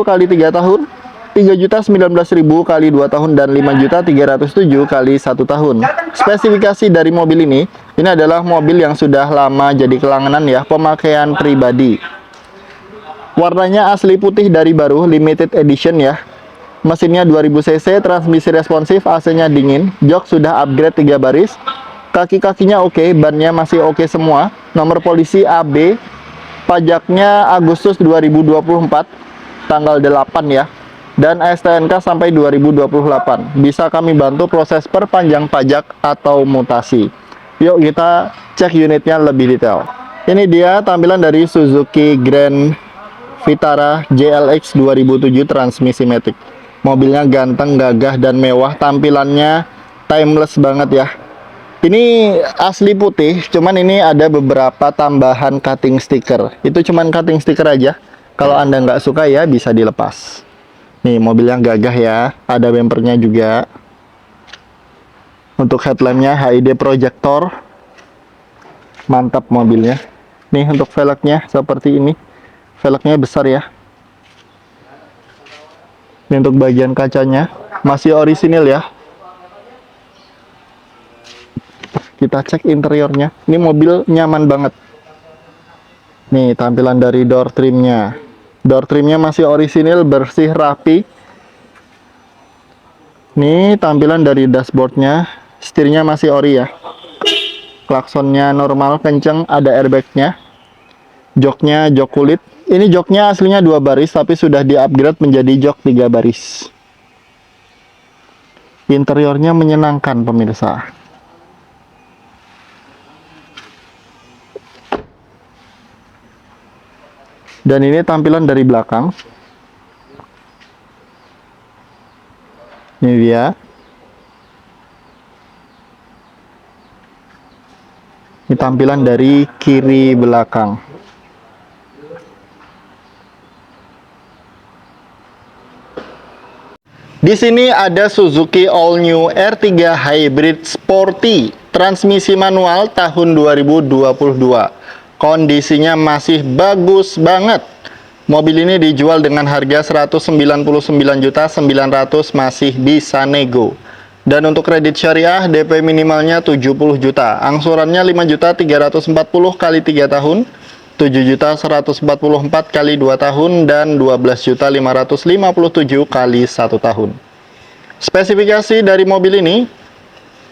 kali 3 tahun, 3.019.000 kali 2 tahun, dan 5.307.000 kali 1 tahun. Spesifikasi dari mobil ini adalah mobil yang sudah lama jadi kelangenan ya, pemakaian pribadi. Warnanya asli putih dari baru, limited edition ya. Mesinnya 2000 cc, transmisi responsif, AC-nya dingin, jok sudah upgrade 3 baris. Kaki-kakinya oke, bannya masih oke semua. Nomor polisi AB. Pajaknya Agustus 2024, tanggal 8 ya. Dan STNK sampai 2028. Bisa kami bantu proses perpanjang pajak atau mutasi. Yuk kita cek unitnya lebih detail. Ini dia tampilan dari Suzuki Grand Vitara JLX 2007 transmisi matic. Mobilnya ganteng, gagah, dan mewah. Tampilannya timeless banget ya. Ini asli putih, cuman ini ada beberapa tambahan cutting stiker. Itu cuman cutting stiker aja. Kalau Anda nggak suka ya bisa dilepas. Nih mobilnya gagah ya, ada bempernya juga. Untuk headlampnya HID projector. Mantap mobilnya. Nih untuk velgnya seperti ini. Velgnya besar ya. Ini untuk bagian kacanya masih orisinil ya. Kita cek interiornya. Ini mobil nyaman banget. Nih tampilan dari door trimnya. Door trimnya masih orisinil, bersih, rapi. Nih tampilan dari dashboardnya. Setirnya masih ori ya. Klaksonnya normal, kenceng, ada airbagnya. Joknya jok kulit. Ini joknya aslinya 2 baris, tapi sudah di-upgrade menjadi jok 3 baris. Interiornya menyenangkan pemirsa. Dan ini tampilan dari belakang. Ini dia. Ini tampilan dari kiri belakang. Di sini ada Suzuki All New R3 Hybrid Sporty, transmisi manual tahun 2022. Kondisinya masih bagus banget. Mobil ini dijual dengan harga 199.900.000, masih bisa nego. Dan untuk kredit syariah DP minimalnya 70 juta. Angsurannya 5.340.000 kali 3 tahun, 7.144.000 kali 2 tahun, dan 12.557.000 kali 1 tahun. Spesifikasi dari mobil ini,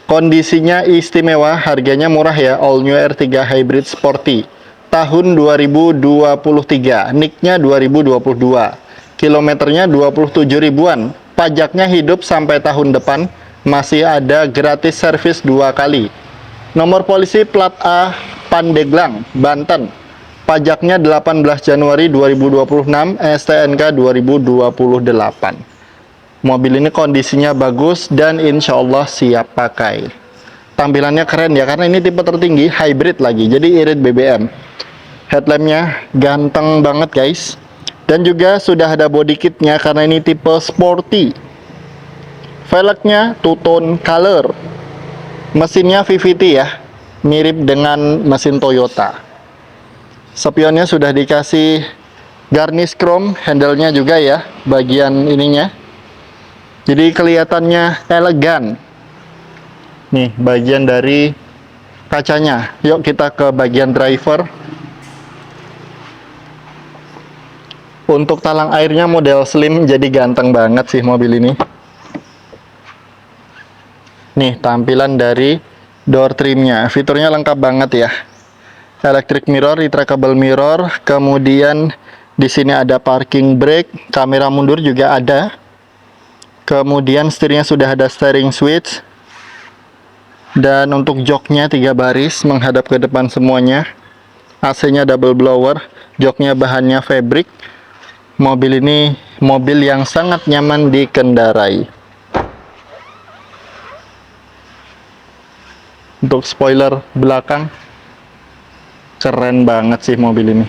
kondisinya istimewa, harganya murah ya. All New R3 Hybrid Sporty tahun 2023, NIK-nya 2022, kilometernya 27 ribuan, pajaknya hidup sampai tahun depan, masih ada gratis servis 2 kali. Nomor polisi plat A Pandeglang, Banten, pajaknya 18 Januari 2026, STNK 2028. Mobil ini kondisinya bagus dan insya Allah siap pakai. Tampilannya keren ya, karena ini tipe tertinggi, hybrid lagi, jadi irit BBM. Headlampnya ganteng banget guys. Dan juga sudah ada body kitnya karena ini tipe sporty. Velgnya two-tone color. Mesinnya VVT ya, mirip dengan mesin Toyota. Spionnya sudah dikasih garnish chrome, handle-nya juga ya, bagian ininya. Jadi kelihatannya elegan. Nih bagian dari kacanya. Yuk kita ke bagian driver. Untuk talang airnya model slim, jadi ganteng banget sih mobil ini. Nih tampilan dari door trimnya, fiturnya lengkap banget ya. Electric mirror, retractable mirror, kemudian di sini ada parking brake, kamera mundur juga ada. Kemudian setirnya sudah ada steering switch. Dan untuk joknya 3 baris menghadap ke depan semuanya. AC-nya double blower. Joknya bahannya fabric. Mobil ini mobil yang sangat nyaman dikendarai. Untuk spoiler belakang, keren banget sih mobil ini.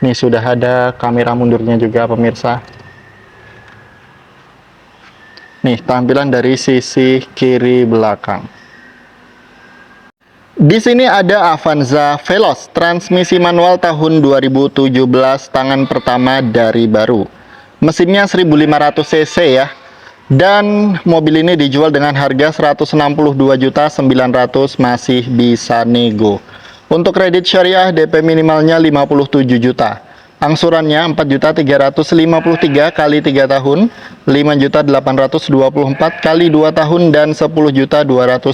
Nih sudah ada kamera mundurnya juga pemirsa. Nih tampilan dari sisi kiri belakang. Di sini ada Avanza Veloz, transmisi manual tahun 2017, tangan pertama dari baru. Mesinnya 1500 cc ya. Dan mobil ini dijual dengan harga 162.900.000, masih bisa nego. Untuk kredit syariah DP minimalnya 57 juta. Angsurannya 4.353 kali 3 tahun, 5.824 kali 2 tahun, dan 10.237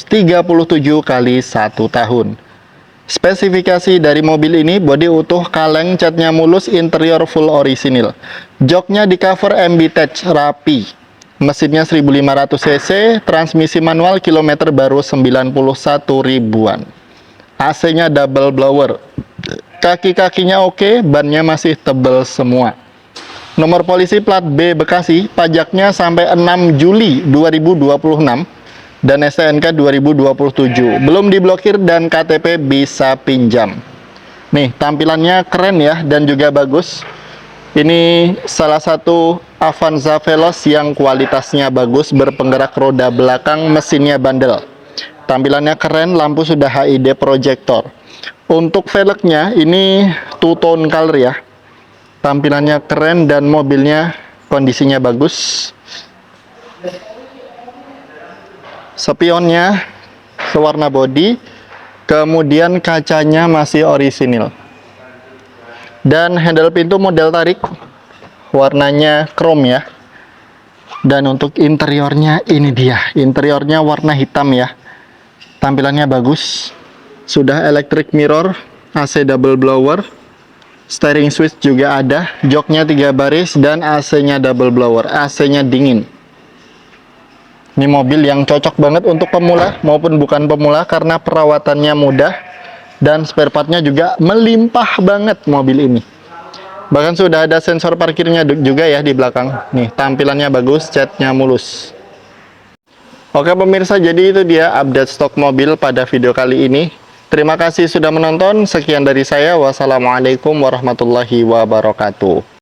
kali 1 tahun. Spesifikasi dari mobil ini, bodi utuh, kaleng, catnya mulus, interior full orisinil. Joknya di cover MB Tech rapi. Mesinnya 1500 cc, transmisi manual, kilometer baru 91 ribuan. AC-nya double blower. Kaki-kakinya oke, bannya masih tebal semua. Nomor polisi plat B Bekasi, pajaknya sampai 6 Juli 2026 dan STNK 2027. Belum diblokir dan KTP bisa pinjam. Nih, tampilannya keren ya dan juga bagus. Ini salah satu Avanza Veloz yang kualitasnya bagus, berpenggerak roda belakang, mesinnya bandel. Tampilannya keren, lampu sudah HID projector. Untuk velgnya ini two tone color ya. Tampilannya keren dan mobilnya kondisinya bagus. Spionnya sewarna body, kemudian kacanya masih orisinil. Dan handle pintu model tarik, warnanya chrome ya. Dan untuk interiornya ini dia, interiornya warna hitam ya. Tampilannya bagus. Sudah electric mirror, AC double blower, steering switch juga ada, joknya 3 baris, dan AC-nya double blower, AC-nya dingin. Ini mobil yang cocok banget untuk pemula maupun bukan pemula karena perawatannya mudah dan spare partnya juga melimpah banget mobil ini. Bahkan sudah ada sensor parkirnya juga ya di belakang. Nih, tampilannya bagus, catnya mulus. Oke pemirsa, jadi itu dia update stok mobil pada video kali ini. Terima kasih sudah menonton. Sekian dari saya. Wassalamualaikum warahmatullahi wabarakatuh.